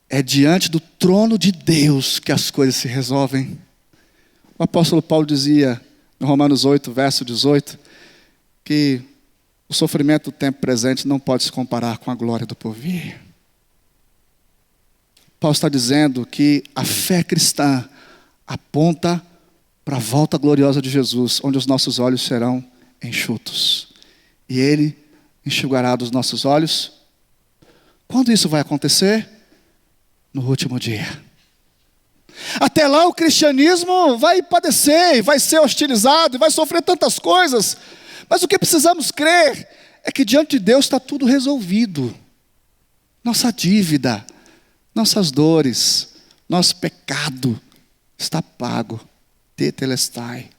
É diante do trono de Deus que as coisas se resolvem. O apóstolo Paulo dizia, em Romanos 8, verso 18, que o sofrimento do tempo presente não pode se comparar com a glória do porvir. Paulo está dizendo que a fé cristã aponta para a volta gloriosa de Jesus, onde os nossos olhos serão enxutos. E Ele enxugará dos nossos olhos. Quando isso vai acontecer? No último dia. Até lá o cristianismo vai padecer, vai ser hostilizado, vai sofrer tantas coisas. Mas o que precisamos crer é que diante de Deus está tudo resolvido. Nossa dívida, nossas dores, nosso pecado está pago. Tetelestai.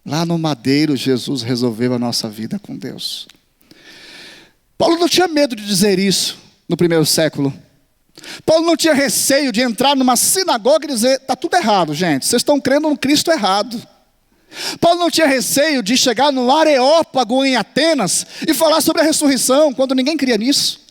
Lá no madeiro Jesus resolveu a nossa vida com Deus. Paulo não tinha medo de dizer isso no primeiro século. Paulo não tinha receio de entrar numa sinagoga e dizer, está tudo errado, gente, vocês estão crendo no Cristo errado. Paulo não tinha receio de chegar no Areópago em Atenas e falar sobre a ressurreição, quando ninguém cria nisso.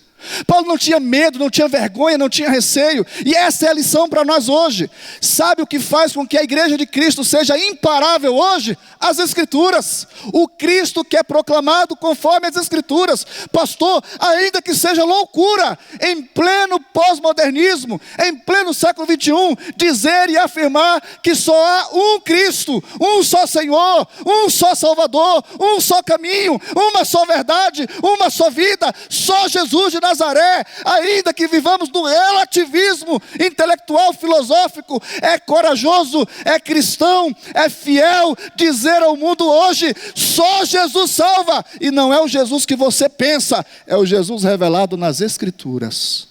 Paulo não tinha medo, não tinha vergonha, não tinha receio. E essa é a lição para nós hoje. Sabe o que faz com que a igreja de Cristo seja imparável hoje? As Escrituras. O Cristo que é proclamado conforme as Escrituras. Pastor, ainda que seja loucura, em pleno pós-modernismo, em pleno século 21, dizer e afirmar que só há um Cristo, um só Senhor, um só Salvador, um só caminho, uma só verdade, uma só vida, só Jesus de Nazaré. Ainda que vivamos no relativismo intelectual, filosófico, é corajoso, é cristão, é fiel dizer ao mundo hoje, só Jesus salva, e não é o Jesus que você pensa, é o Jesus revelado nas Escrituras.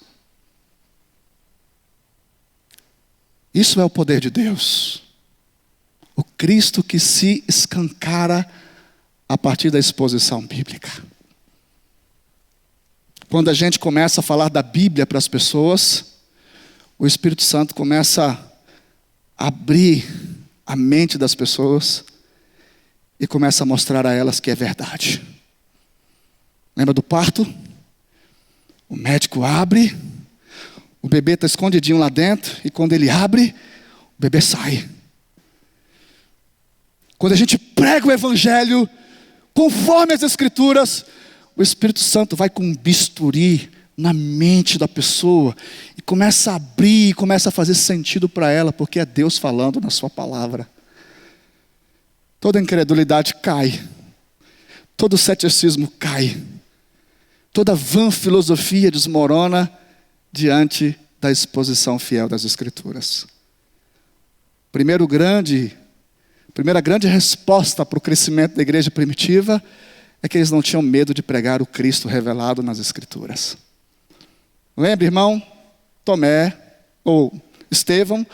Isso é o poder de Deus, o Cristo que se escancara a partir da exposição bíblica. Quando a gente começa a falar da Bíblia para as pessoas, o Espírito Santo começa a abrir a mente das pessoas e começa a mostrar a elas que é verdade. Lembra do parto? O médico abre, o bebê está escondidinho lá dentro, e quando ele abre, o bebê sai. Quando a gente prega o Evangelho, conforme as Escrituras, o Espírito Santo vai com um bisturi na mente da pessoa e começa a abrir, começa a fazer sentido para ela, porque é Deus falando na sua palavra. Toda incredulidade cai, todo ceticismo cai, Toda vã filosofia desmorona diante da exposição fiel das Escrituras. Primeira grande resposta para o crescimento da igreja primitiva é que eles não tinham medo de pregar o Cristo revelado nas Escrituras. Lembra, irmão? Estevão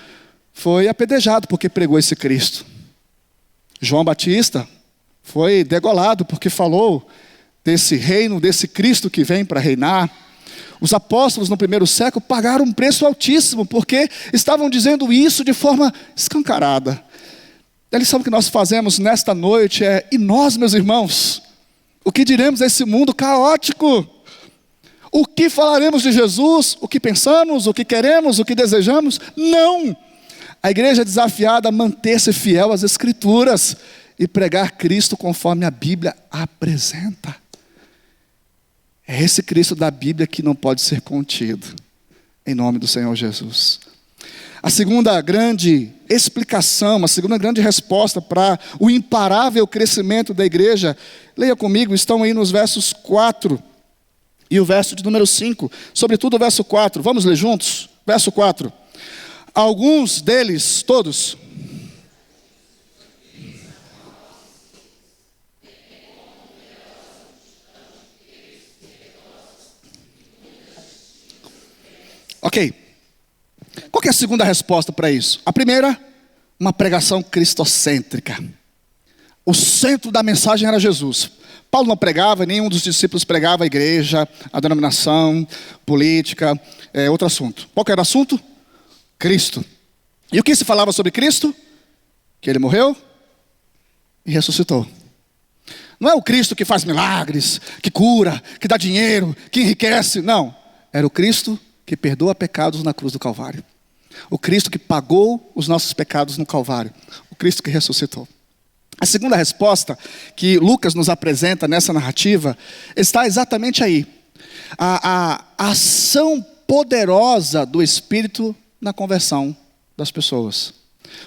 foi apedrejado porque pregou esse Cristo. João Batista foi degolado porque falou desse reino, desse Cristo que vem para reinar. Os apóstolos no primeiro século pagaram um preço altíssimo porque estavam dizendo isso de forma escancarada. A lição que nós fazemos nesta noite é: e nós, meus irmãos, o que diremos a esse mundo caótico? O que falaremos de Jesus? O que pensamos? O que queremos? O que desejamos? Não! A igreja é desafiada a manter-se fiel às Escrituras e pregar Cristo conforme a Bíblia apresenta. É esse Cristo da Bíblia que não pode ser contido, em nome do Senhor Jesus. A segunda grande explicação, a segunda grande resposta para o imparável crescimento da igreja, leia comigo, estão aí nos versos 4 e o verso de número 5, sobretudo o verso 4, vamos ler juntos? Verso 4. Alguns deles, todos, ok. Qual que é a segunda resposta para isso? A primeira, uma pregação cristocêntrica. O centro da mensagem era Jesus. Paulo não pregava, nenhum dos discípulos pregava a igreja, a denominação, política, outro assunto. Qual que era o assunto? Cristo. E o que se falava sobre Cristo? Que ele morreu e ressuscitou. Não é o Cristo que faz milagres, que cura, que dá dinheiro, que enriquece. Não. Era o Cristo que perdoa pecados na cruz do Calvário. O Cristo que pagou os nossos pecados no Calvário. O Cristo que ressuscitou. A segunda resposta que Lucas nos apresenta nessa narrativa está exatamente aí. A ação poderosa do Espírito na conversão das pessoas.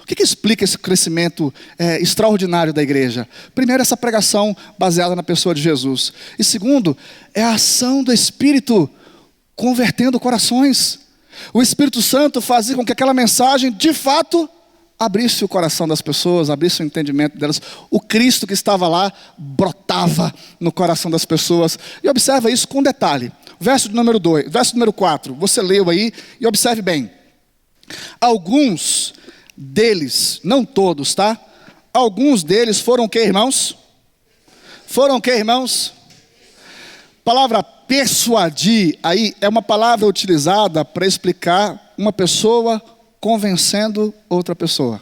O que explica esse crescimento extraordinário da igreja? Primeiro, essa pregação baseada na pessoa de Jesus. E segundo, é a ação do Espírito convertendo corações. O Espírito Santo fazia com que aquela mensagem, de fato, abrisse o coração das pessoas, abrisse o entendimento delas. O Cristo que estava lá brotava no coração das pessoas. E observa isso com detalhe. Verso número 4, você leu aí e observe bem. Alguns deles, não todos, tá? Alguns deles foram o que, irmãos? Foram o que, irmãos? Palavra persuadir, aí é uma palavra utilizada para explicar uma pessoa convencendo outra pessoa.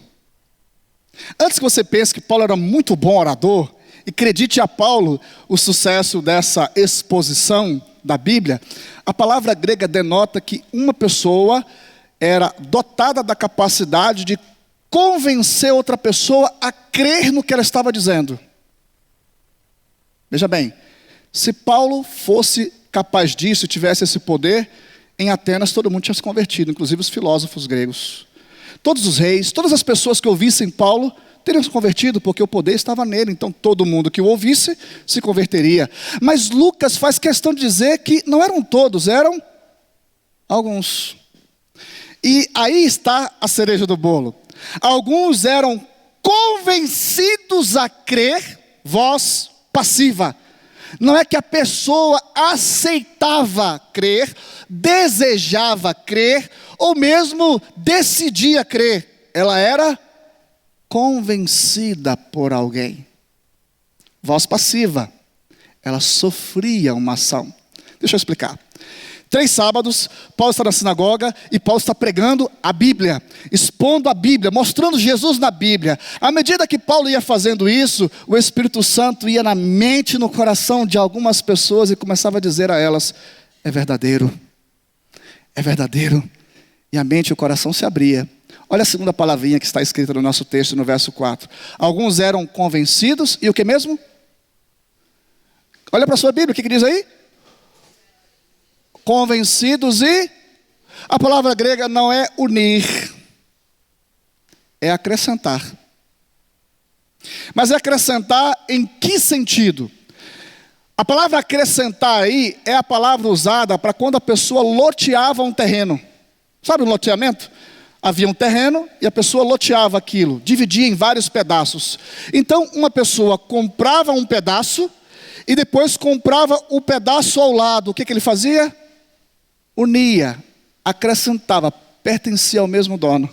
Antes que você pense que Paulo era muito bom orador, e acredite a Paulo o sucesso dessa exposição da Bíblia, a palavra grega denota que uma pessoa era dotada da capacidade de convencer outra pessoa a crer no que ela estava dizendo. Veja bem, se Paulo fosse capaz disso, tivesse esse poder, em Atenas todo mundo tinha se convertido, inclusive os filósofos gregos. Todos os reis, todas as pessoas que ouvissem Paulo teriam se convertido, porque o poder estava nele. Então todo mundo que o ouvisse se converteria. Mas Lucas faz questão de dizer que não eram todos, eram alguns. E aí está a cereja do bolo. Alguns eram convencidos a crer, voz passiva. Não é que a pessoa aceitava crer, desejava crer, ou mesmo decidia crer. Ela era convencida por alguém. Voz passiva. Ela sofria uma ação. Deixa eu explicar. 3 sábados, Paulo está na sinagoga e Paulo está pregando a Bíblia, expondo a Bíblia, mostrando Jesus na Bíblia. À medida que Paulo ia fazendo isso, o Espírito Santo ia na mente e no coração de algumas pessoas e começava a dizer a elas: é verdadeiro, é verdadeiro. E a mente e o coração se abria. Olha a segunda palavrinha que está escrita no nosso texto, no verso 4. Alguns eram convencidos, e o que mesmo? Olha para a sua Bíblia, o que diz aí? Convencidos e... A palavra grega não é unir, é acrescentar. Mas é acrescentar em que sentido? A palavra acrescentar aí é a palavra usada para quando a pessoa loteava um terreno. Sabe o loteamento? Havia um terreno e a pessoa loteava aquilo, dividia em vários pedaços. Então, uma pessoa comprava um pedaço e depois comprava o pedaço ao lado. O que ele fazia? Unia, acrescentava, pertencia ao mesmo dono.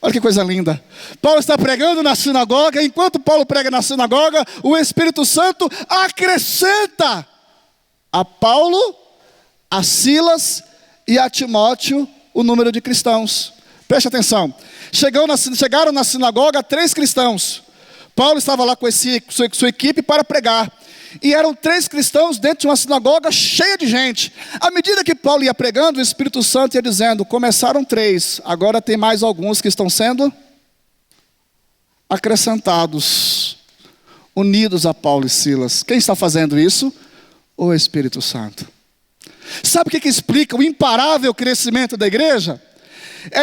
Olha que coisa linda. Paulo está pregando na sinagoga. Enquanto Paulo prega na sinagoga, o Espírito Santo acrescenta a Paulo, a Silas e a Timóteo o número de cristãos. Preste atenção. Chegaram na sinagoga 3 cristãos. Paulo estava lá com sua equipe para pregar. E eram 3 cristãos dentro de uma sinagoga cheia de gente. À medida que Paulo ia pregando, o Espírito Santo ia dizendo: começaram 3, agora tem mais alguns que estão sendo acrescentados, unidos a Paulo e Silas. Quem está fazendo isso? O Espírito Santo. Sabe o que explica o imparável crescimento da igreja?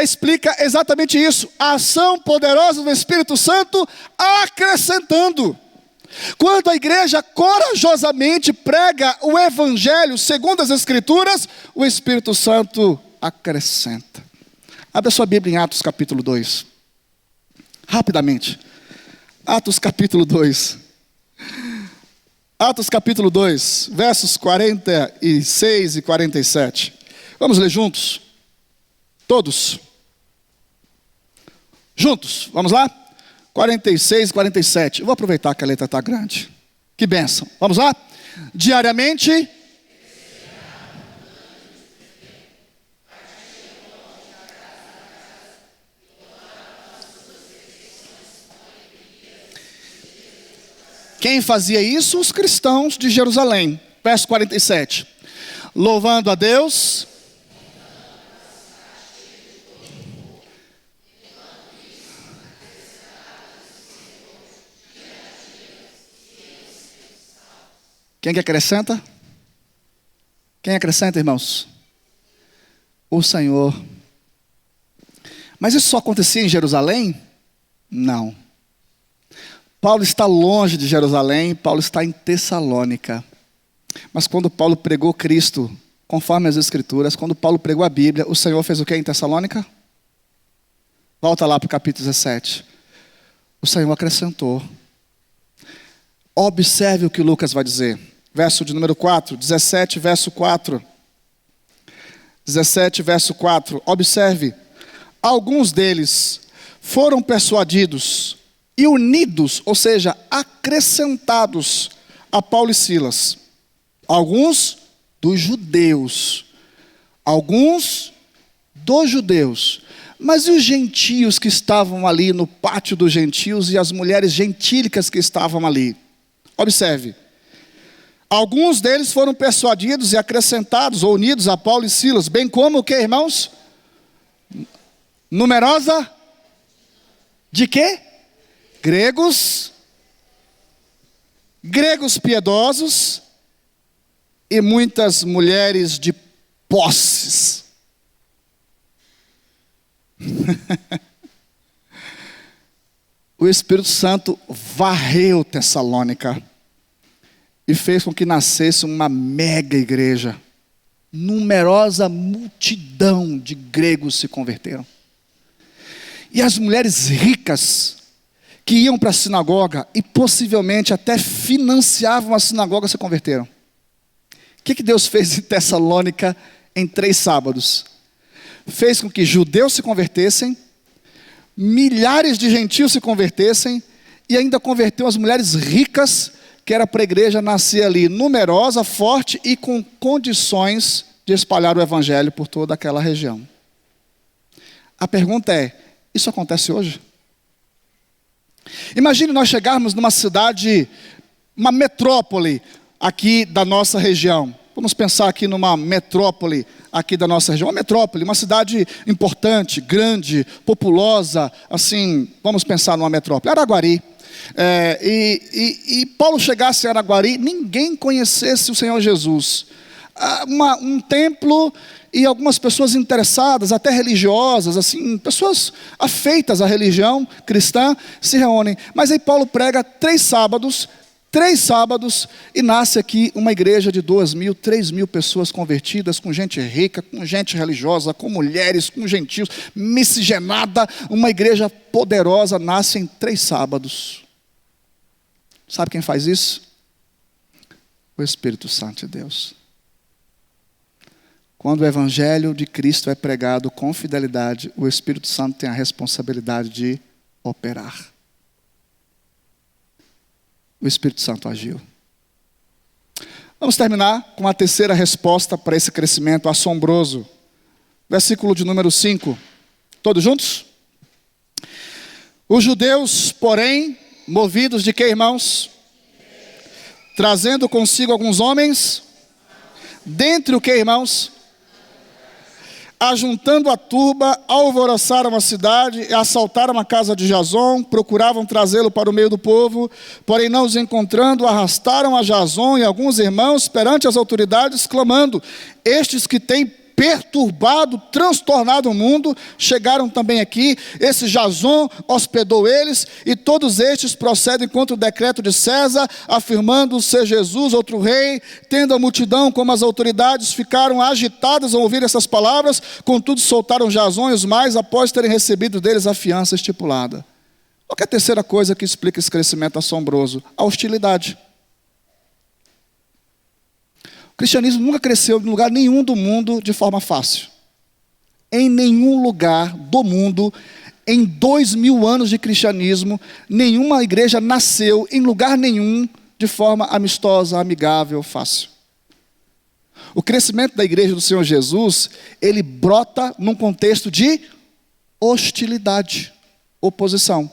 Explica exatamente isso: a ação poderosa do Espírito Santo acrescentando. Quando a igreja corajosamente prega o Evangelho segundo as Escrituras, o Espírito Santo acrescenta. Abra sua Bíblia em Atos capítulo 2. Rapidamente. Atos capítulo 2. Atos capítulo 2, versos 46 e 47. Vamos ler juntos? Todos. Juntos, vamos lá? 46 e 47. Eu vou aproveitar que a letra está grande. Que bênção. Vamos lá? Diariamente. Quem fazia isso? Os cristãos de Jerusalém. Verso 47. Louvando a Deus. Quem que acrescenta? Quem acrescenta, irmãos? O Senhor. Mas isso só acontecia em Jerusalém? Não. Paulo está longe de Jerusalém, Paulo está em Tessalônica. Mas quando Paulo pregou Cristo, conforme as Escrituras, quando Paulo pregou a Bíblia, o Senhor fez o que em Tessalônica? Volta lá para o capítulo 17. O Senhor acrescentou. Observe o que Lucas vai dizer. Verso de número 4, 17, verso 4. 17, verso 4. Observe. Alguns deles foram persuadidos e unidos, ou seja, acrescentados a Paulo e Silas. Alguns dos judeus. Alguns dos judeus. Mas e os gentios que estavam ali no pátio dos gentios e as mulheres gentílicas que estavam ali? Observe. Alguns deles foram persuadidos e acrescentados ou unidos a Paulo e Silas, bem como o que, irmãos? Numerosa de quê? Gregos piedosos e muitas mulheres de posses. O Espírito Santo varreu Tessalônica e fez com que nascesse uma mega igreja. Numerosa multidão de gregos se converteram. E as mulheres ricas que iam para a sinagoga e possivelmente até financiavam a sinagoga se converteram. O que Deus fez em Tessalônica em 3 sábados? Fez com que judeus se convertessem, milhares de gentios se convertessem e ainda converteu as mulheres ricas, que era para a igreja nascer ali numerosa, forte e com condições de espalhar o evangelho por toda aquela região. A pergunta é: isso acontece hoje? Imagine nós chegarmos numa cidade, uma metrópole aqui da nossa região. Vamos pensar aqui numa metrópole aqui da nossa região. Uma metrópole, uma cidade importante, grande, populosa, assim, vamos pensar numa metrópole. Araguari. E Paulo chegasse a Araguari, ninguém conhecesse o Senhor Jesus. Um templo e algumas pessoas interessadas, até religiosas, assim, pessoas afeitas à religião cristã, se reúnem. Mas aí Paulo prega 3 sábados, 3 sábados e nasce aqui uma igreja de 2.000, 3.000 pessoas convertidas, com gente rica, com gente religiosa, com mulheres, com gentios, miscigenada. Uma igreja poderosa nasce em 3 sábados. Sabe quem faz isso? O Espírito Santo de Deus. Quando o Evangelho de Cristo é pregado com fidelidade, o Espírito Santo tem a responsabilidade de operar. O Espírito Santo agiu. Vamos terminar com a terceira resposta para esse crescimento assombroso. Versículo de número 5. Todos juntos? Os judeus, porém, movidos de quê, irmãos? Trazendo consigo alguns homens, dentre o que, irmãos? Ajuntando a turba, alvoroçaram a cidade e assaltaram a casa de Jason, procuravam trazê-lo para o meio do povo, porém não os encontrando, arrastaram a Jason e alguns irmãos perante as autoridades, clamando: estes que têm perturbado, transtornado o mundo, chegaram também aqui. Esse Jason hospedou eles, e todos estes procedem contra o decreto de César, afirmando ser Jesus outro rei. Tendo a multidão como as autoridades ficaram agitadas ao ouvir essas palavras, contudo soltaram Jason e os mais, após terem recebido deles a fiança estipulada. Qual que é a terceira coisa que explica esse crescimento assombroso? A hostilidade. O cristianismo nunca cresceu em lugar nenhum do mundo de forma fácil. Em nenhum lugar do mundo, em 2000 anos de cristianismo, nenhuma igreja nasceu em lugar nenhum de forma amistosa, amigável, fácil. O crescimento da igreja do Senhor Jesus, ele brota num contexto de hostilidade, oposição.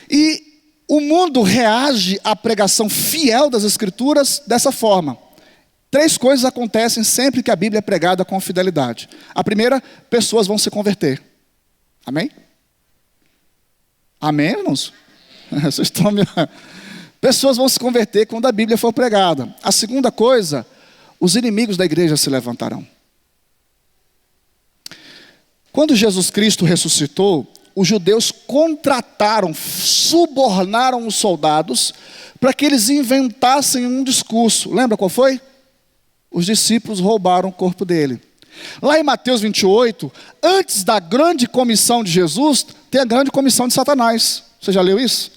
E o mundo reage à pregação fiel das Escrituras dessa forma. 3 coisas acontecem sempre que a Bíblia é pregada com fidelidade. A primeira, pessoas vão se converter. Amém? Amém, irmãos? Vocês estão me... Pessoas vão se converter quando a Bíblia for pregada. A segunda coisa, os inimigos da igreja se levantarão. Quando Jesus Cristo ressuscitou, os judeus contrataram, subornaram os soldados para que eles inventassem um discurso. Lembra qual foi? Os discípulos roubaram o corpo dele. Lá em Mateus 28, antes da grande comissão de Jesus, tem a grande comissão de Satanás. Você já leu isso?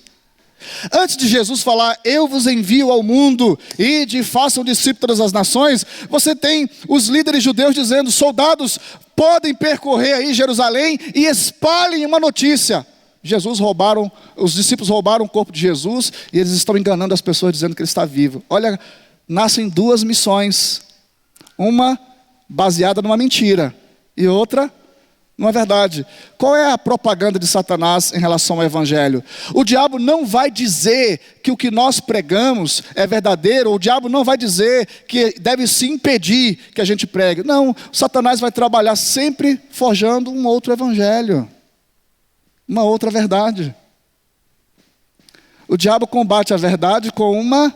Antes de Jesus falar, eu vos envio ao mundo, ide e façam discípulos de todas as nações, você tem os líderes judeus dizendo: soldados, podem percorrer aí Jerusalém e espalhem uma notícia. Os discípulos roubaram o corpo de Jesus e eles estão enganando as pessoas dizendo que ele está vivo. Olha, nascem 2 missões, uma baseada numa mentira e outra numa verdade. Qual é a propaganda de Satanás em relação ao Evangelho? O diabo não vai dizer que o que nós pregamos é verdadeiro, ou o diabo não vai dizer que deve se impedir que a gente pregue. Não, Satanás vai trabalhar sempre forjando um outro Evangelho, uma outra verdade. O diabo combate a verdade com uma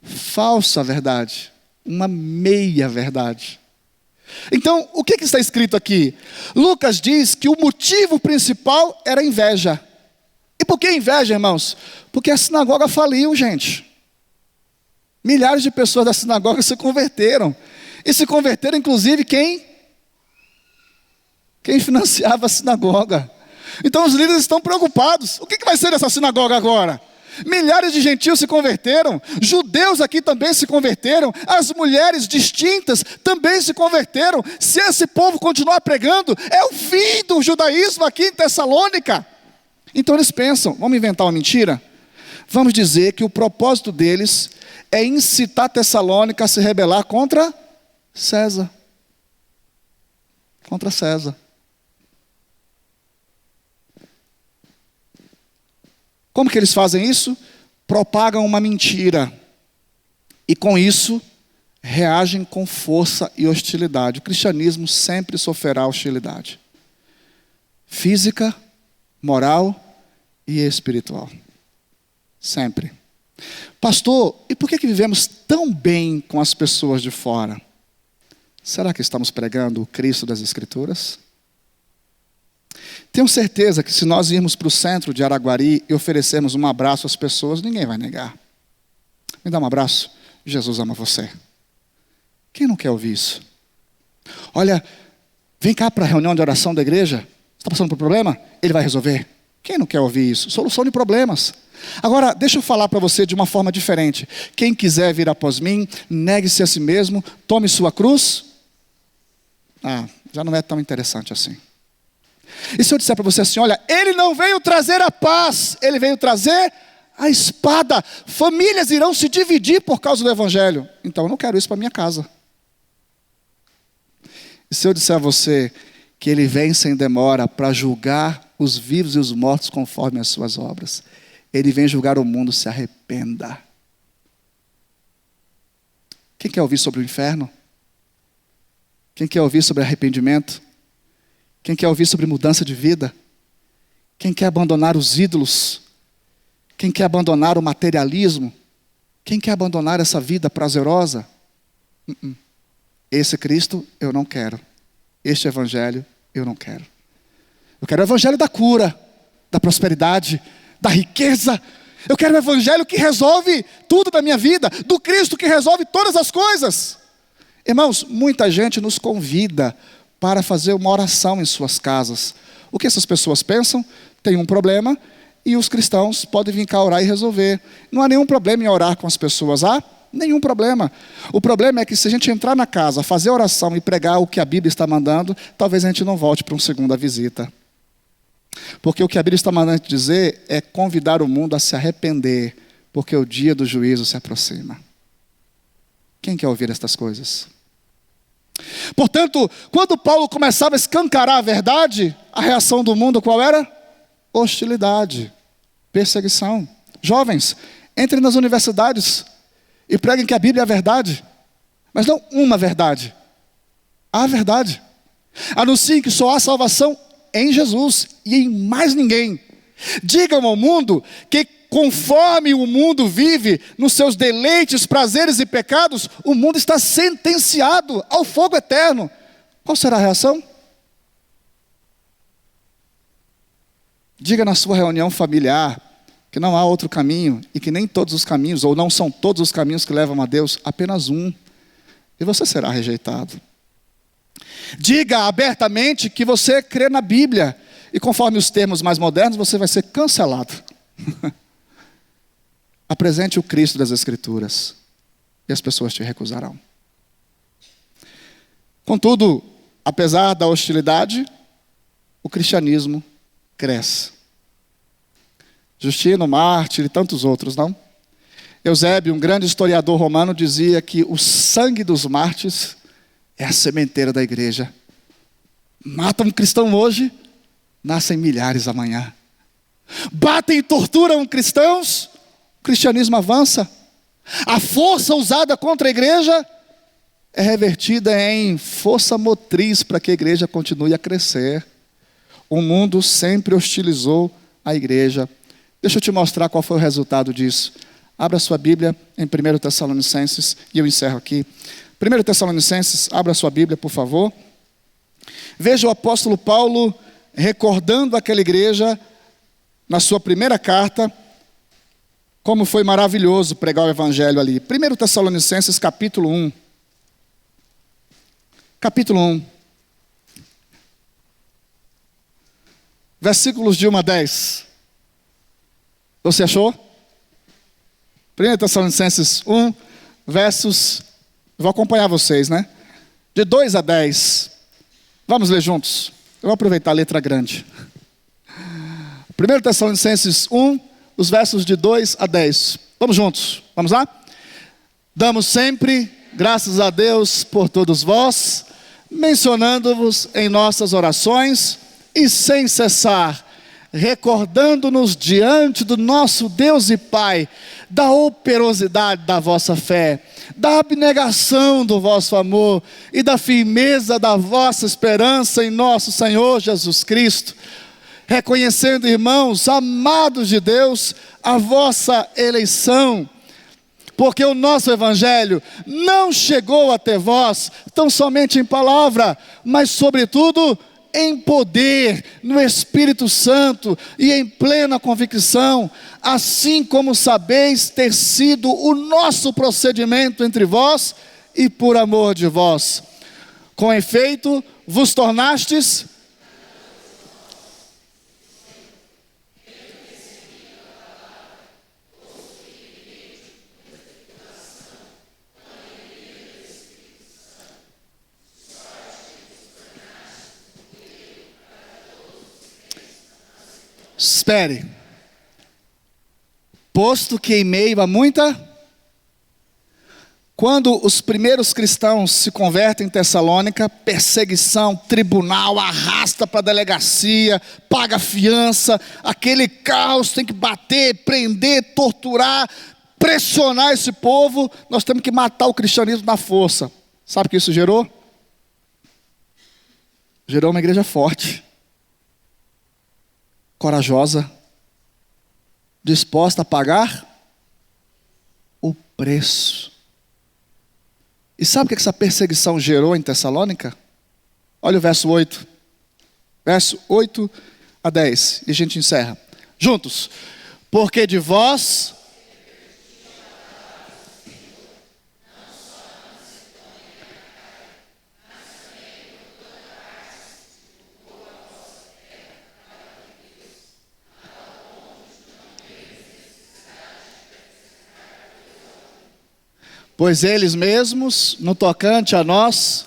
falsa verdade, uma meia verdade. Então, o que está escrito aqui? Lucas diz que o motivo principal era inveja. E por que inveja, irmãos? Porque a sinagoga faliu, gente. Milhares de pessoas da sinagoga se converteram. E se converteram, inclusive, quem financiava a sinagoga. Então os líderes estão preocupados. O que vai ser dessa sinagoga agora? Milhares de gentios se converteram, judeus aqui também se converteram, as mulheres distintas também se converteram. Se esse povo continuar pregando, é o fim do judaísmo aqui em Tessalônica. Então eles pensam, vamos inventar uma mentira? Vamos dizer que o propósito deles é incitar Tessalônica a se rebelar contra César. Contra César. Como que eles fazem isso? Propagam uma mentira. E com isso, reagem com força e hostilidade. O cristianismo sempre sofrerá hostilidade. Física, moral e espiritual. Sempre. Pastor, e por que vivemos tão bem com as pessoas de fora? Será que estamos pregando o Cristo das Escrituras? Tenho certeza que se nós irmos para o centro de Araguari e oferecermos um abraço às pessoas, ninguém vai negar. Me dá um abraço. Jesus ama você. Quem não quer ouvir isso? Olha, vem cá para a reunião de oração da igreja. Você está passando por problema? Ele vai resolver. Quem não quer ouvir isso? Solução de problemas. Agora, deixa eu falar para você de uma forma diferente. Quem quiser vir após mim, negue-se a si mesmo, tome sua cruz. Já não é tão interessante assim. E se eu disser para você assim, olha, ele não veio trazer a paz, ele veio trazer a espada. Famílias irão se dividir por causa do evangelho. Então eu não quero isso para minha casa. E se eu disser a você que ele vem sem demora para julgar os vivos e os mortos conforme as suas obras, ele vem julgar o mundo, se arrependa. Quem quer ouvir sobre o inferno? Quem quer ouvir sobre arrependimento? Quem quer ouvir sobre mudança de vida? Quem quer abandonar os ídolos? Quem quer abandonar o materialismo? Quem quer abandonar essa vida prazerosa? Esse Cristo eu não quero. Este evangelho eu não quero. Eu quero o evangelho da cura, da prosperidade, da riqueza. Eu quero o evangelho que resolve tudo da minha vida, do Cristo que resolve todas as coisas. Irmãos, muita gente nos convida para fazer uma oração em suas casas. O que essas pessoas pensam? Tem um problema e os cristãos podem vir cá orar e resolver. Não há nenhum problema em orar com as pessoas, há? Nenhum problema. O problema é que se a gente entrar na casa, fazer oração e pregar o que a Bíblia está mandando, talvez a gente não volte para uma segunda visita. Porque o que a Bíblia está mandando dizer é convidar o mundo a se arrepender, porque o dia do juízo se aproxima. Quem quer ouvir estas coisas? Portanto, quando Paulo começava a escancarar a verdade, a reação do mundo qual era? Hostilidade, perseguição. Jovens, entrem nas universidades e preguem que a Bíblia é a verdade. Mas não uma verdade, a verdade. Anunciem que só há salvação em Jesus e em mais ninguém. Digam ao mundo que conforme o mundo vive nos seus deleites, prazeres e pecados, o mundo está sentenciado ao fogo eterno. Qual será a reação? Diga na sua reunião familiar que não há outro caminho e que nem todos os caminhos, ou não são todos os caminhos que levam a Deus, apenas um. E você será rejeitado. Diga abertamente que você crê na Bíblia e conforme os termos mais modernos você vai ser cancelado. Apresente o Cristo das Escrituras e as pessoas te recusarão. Contudo, apesar da hostilidade, o cristianismo cresce. Justino, Mártir e tantos outros, não? Eusébio, um grande historiador romano, dizia que o sangue dos mártires é a sementeira da igreja. Matam um cristão hoje, nascem milhares amanhã. Batem e torturam cristãos, o cristianismo avança. A força usada contra a igreja é revertida em força motriz para que a igreja continue a crescer. O mundo sempre hostilizou a igreja. Deixa eu te mostrar qual foi o resultado disso. Abra sua Bíblia em 1 Tessalonicenses e eu encerro aqui. 1 Tessalonicenses, abra sua Bíblia, por favor. Veja o apóstolo Paulo recordando aquela igreja na sua primeira carta, como foi maravilhoso pregar o evangelho ali. 1 Tessalonicenses, capítulo 1. Capítulo 1. Versículos de 1 a 10. Você achou? 1 Tessalonicenses 1, versos... Vou acompanhar vocês, né? De 2 a 10. Vamos ler juntos. Eu vou aproveitar a letra grande. 1 Tessalonicenses 1, os versos de 2 a 10. Vamos juntos. Vamos lá? Damos sempre graças a Deus por todos vós, mencionando-vos em nossas orações e sem cessar, recordando-nos diante do nosso Deus e Pai da operosidade da vossa fé, da abnegação do vosso amor e da firmeza da vossa esperança em nosso Senhor Jesus Cristo, reconhecendo, irmãos, amados de Deus, a vossa eleição, porque o nosso evangelho não chegou até vós tão somente em palavra, mas sobretudo em poder, no Espírito Santo e em plena convicção, assim como sabeis ter sido o nosso procedimento entre vós e por amor de vós. Com efeito, vos tornastes espere, posto que em meio a muita... Quando os primeiros cristãos se convertem em Tessalônica, perseguição, tribunal, arrasta para a delegacia, paga fiança, aquele caos, tem que bater, prender, torturar, pressionar esse povo. Nós temos que matar o cristianismo na força. Sabe o que isso gerou? Gerou uma igreja forte, corajosa, disposta a pagar o preço. E sabe o que essa perseguição gerou em Tessalônica? Olha o verso 8. Verso 8 a 10. E a gente encerra. Juntos. Porque de vós... Pois eles mesmos, no tocante a nós,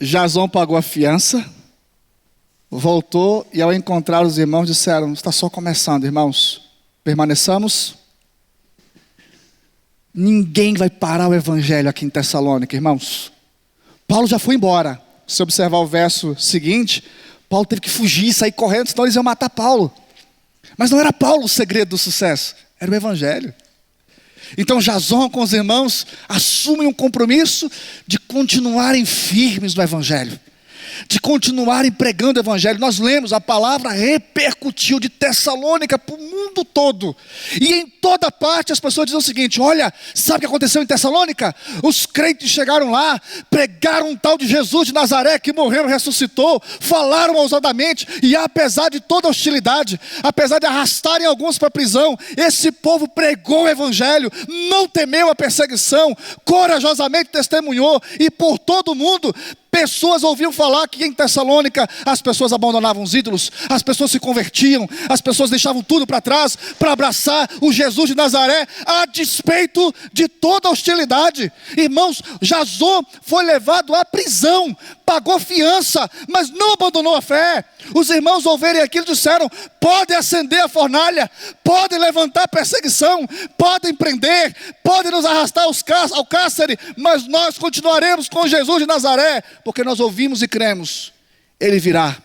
Jasão pagou a fiança, voltou e ao encontrar os irmãos disseram: está só começando, irmãos, permaneçamos. Ninguém vai parar o evangelho aqui em Tessalônica, irmãos. Paulo já foi embora. Se observar o verso seguinte, Paulo teve que fugir, sair correndo, senão eles iam matar Paulo. Mas não era Paulo o segredo do sucesso, era o evangelho. Então Jasão com os irmãos assumem um compromisso de continuarem firmes no evangelho, de continuarem pregando o evangelho. Nós lemos, a palavra repercutiu de Tessalônica para o mundo todo. E em toda parte as pessoas dizem o seguinte: olha, sabe o que aconteceu em Tessalônica? Os crentes chegaram lá, pregaram um tal de Jesus de Nazaré que morreu e ressuscitou, falaram ousadamente, e apesar de toda a hostilidade, apesar de arrastarem alguns para a prisão, esse povo pregou o evangelho, não temeu a perseguição, corajosamente testemunhou, e por todo o mundo pessoas ouviam falar que em Tessalônica as pessoas abandonavam os ídolos, as pessoas se convertiam, as pessoas deixavam tudo para trás para abraçar o Jesus de Nazaré, a despeito de toda a hostilidade. Irmãos, Jasão foi levado à prisão, pagou fiança, mas não abandonou a fé. Os irmãos ouvirem aquilo disseram: podem acender a fornalha, podem levantar a perseguição, podem prender, podem nos arrastar ao cárcere, mas nós continuaremos com Jesus de Nazaré, porque nós ouvimos e cremos, Ele virá.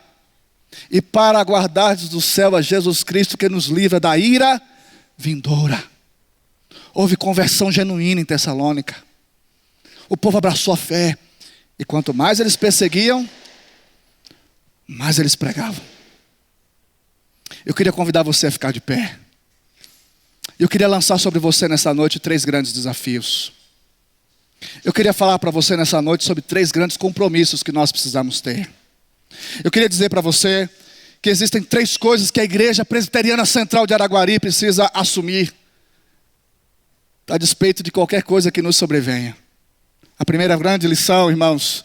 E para aguardardes do céu a Jesus Cristo, que nos livra da ira vindoura. Houve conversão genuína em Tessalônica. O povo abraçou a fé. E quanto mais eles perseguiam, mais eles pregavam. Eu queria convidar você a ficar de pé. Eu queria lançar sobre você nessa noite 3 grandes desafios. Eu queria falar para você nessa noite sobre 3 grandes compromissos que nós precisamos ter. Eu queria dizer para você que existem 3 coisas que a Igreja Presbiteriana Central de Araguari precisa assumir, a despeito de qualquer coisa que nos sobrevenha. A primeira grande lição, irmãos: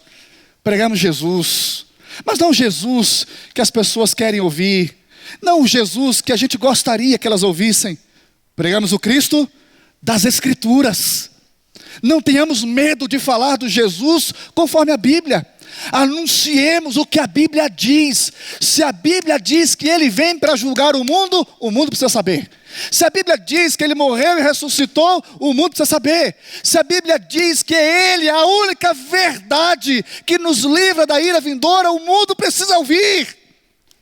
pregamos Jesus, mas não o Jesus que as pessoas querem ouvir, não o Jesus que a gente gostaria que elas ouvissem. Pregamos o Cristo das Escrituras. Não tenhamos medo de falar do Jesus conforme a Bíblia. Anunciemos o que a Bíblia diz. Se a Bíblia diz que Ele vem para julgar o mundo precisa saber. Se a Bíblia diz que Ele morreu e ressuscitou, o mundo precisa saber. Se a Bíblia diz que é Ele a única verdade que nos livra da ira vindoura, o mundo precisa ouvir.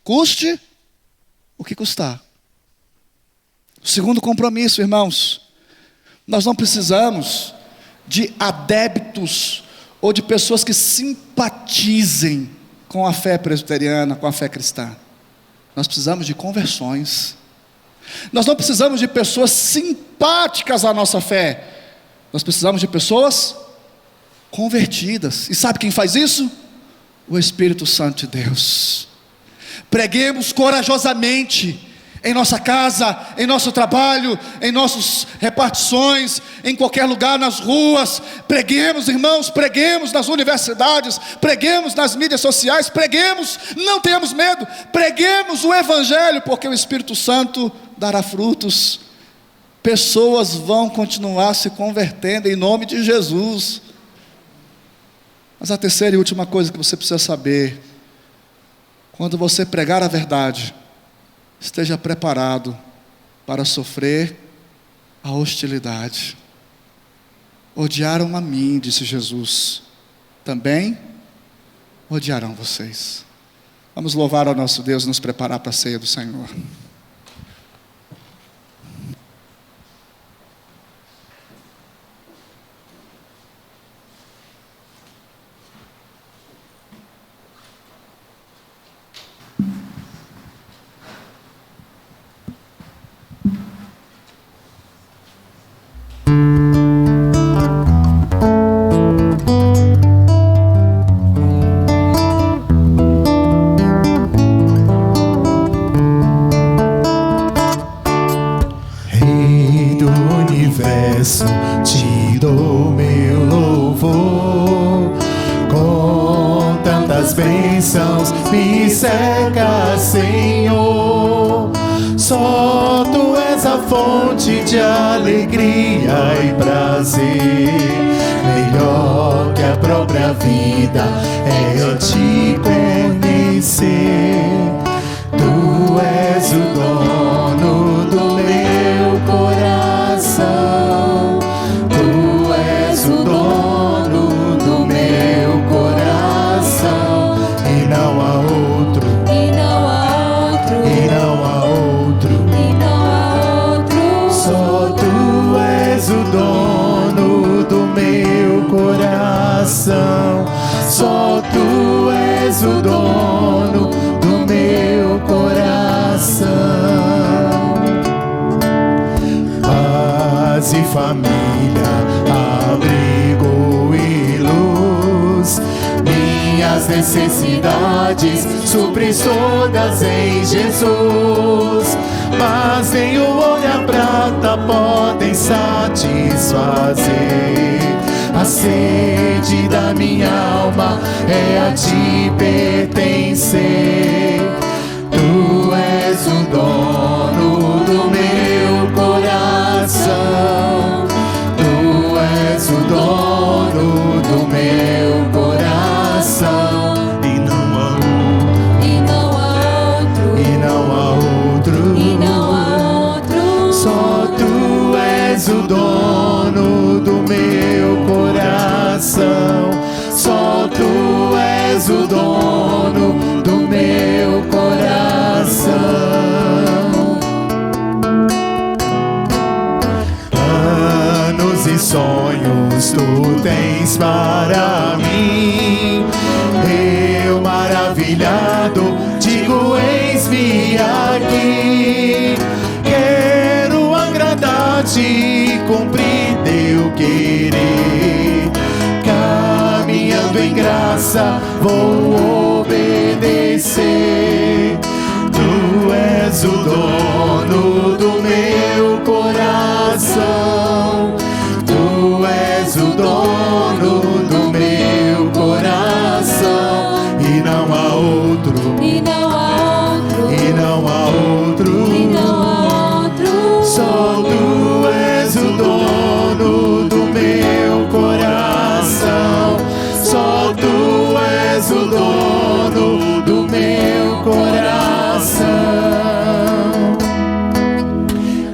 Custe o que custar. segundo compromisso, irmãos, nós não precisamos de adeptos ou de pessoas que simpatizem com a fé presbiteriana, com a fé cristã. Nós precisamos de conversões. Nós não precisamos de pessoas simpáticas à nossa fé. Nós precisamos de pessoas convertidas. E sabe quem faz isso? O Espírito Santo de Deus. Preguemos corajosamente em nossa casa, em nosso trabalho, em nossas repartições, em qualquer lugar, nas ruas. Preguemos, irmãos, preguemos nas universidades, preguemos nas mídias sociais, preguemos, não tenhamos medo, preguemos o Evangelho, porque o Espírito Santo dará frutos. Pessoas vão continuar se convertendo em nome de Jesus. Mas a terceira e última coisa que você precisa saber: quando você pregar a verdade, esteja preparado para sofrer a hostilidade. Odiaram a mim, disse Jesus, também odiarão vocês. Vamos louvar ao nosso Deus e nos preparar para a ceia do Senhor. Te dou meu louvor, com tantas bênçãos me cerca, Senhor. Só Tu és a fonte de alegria e prazer. Melhor que a própria vida é Te conhecer. Tu és o dono do meu coração. Só Tu és o dono do meu coração. Paz e família, abrigo e luz, minhas necessidades supres todas em Jesus. Mas nem o ouro e a prata podem satisfazer a sede da minha alma, é a Ti pertencer. Tu és o dono do meu coração. Tu és o dono do meu coração. E não há outro. Só Tu és o dono do meu coração. Só Tu és o dono do meu coração. Planos e sonhos Tu tens para mim. Eu maravilhado digo: eis-me aqui. Quero agradar-Te e cumprir Teu querer. Caminhando em graça vou obedecer. Tu és o dono do meu coração. Tu és o dono do meu coração. E não há outro. Só Tu és o dono do meu coração. Só Tu és o dono do meu coração.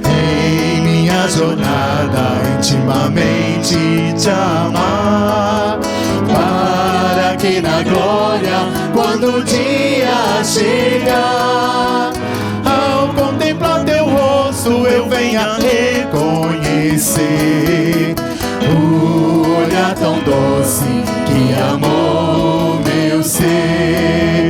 Em minha jornada intimamente Te amar, para que na glória, quando o dia chegar, ao contemplar Teu rosto eu venha reconhecer o olhar tão doce que amou meu ser.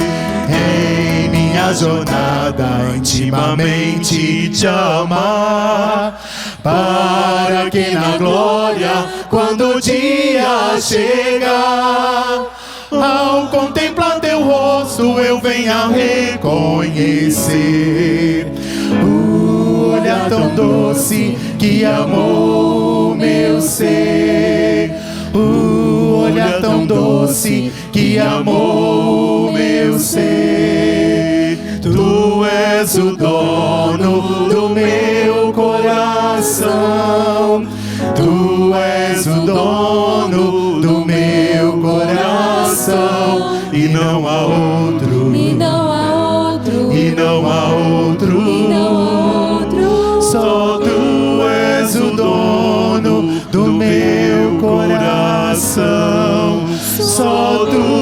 Em minha jornada intimamente te amar, para que na glória, quando o dia chegar, ao contemplar teu rosto eu venha reconhecer o olhar tão doce que amou meu ser. O olhar tão doce que amou meu ser. Tu és o dono do meu coração. Tu és o dono do meu coração. E não há outro. E não há outro. E não há outro. E não há outro. Só tu és o dono do meu coração. Só tu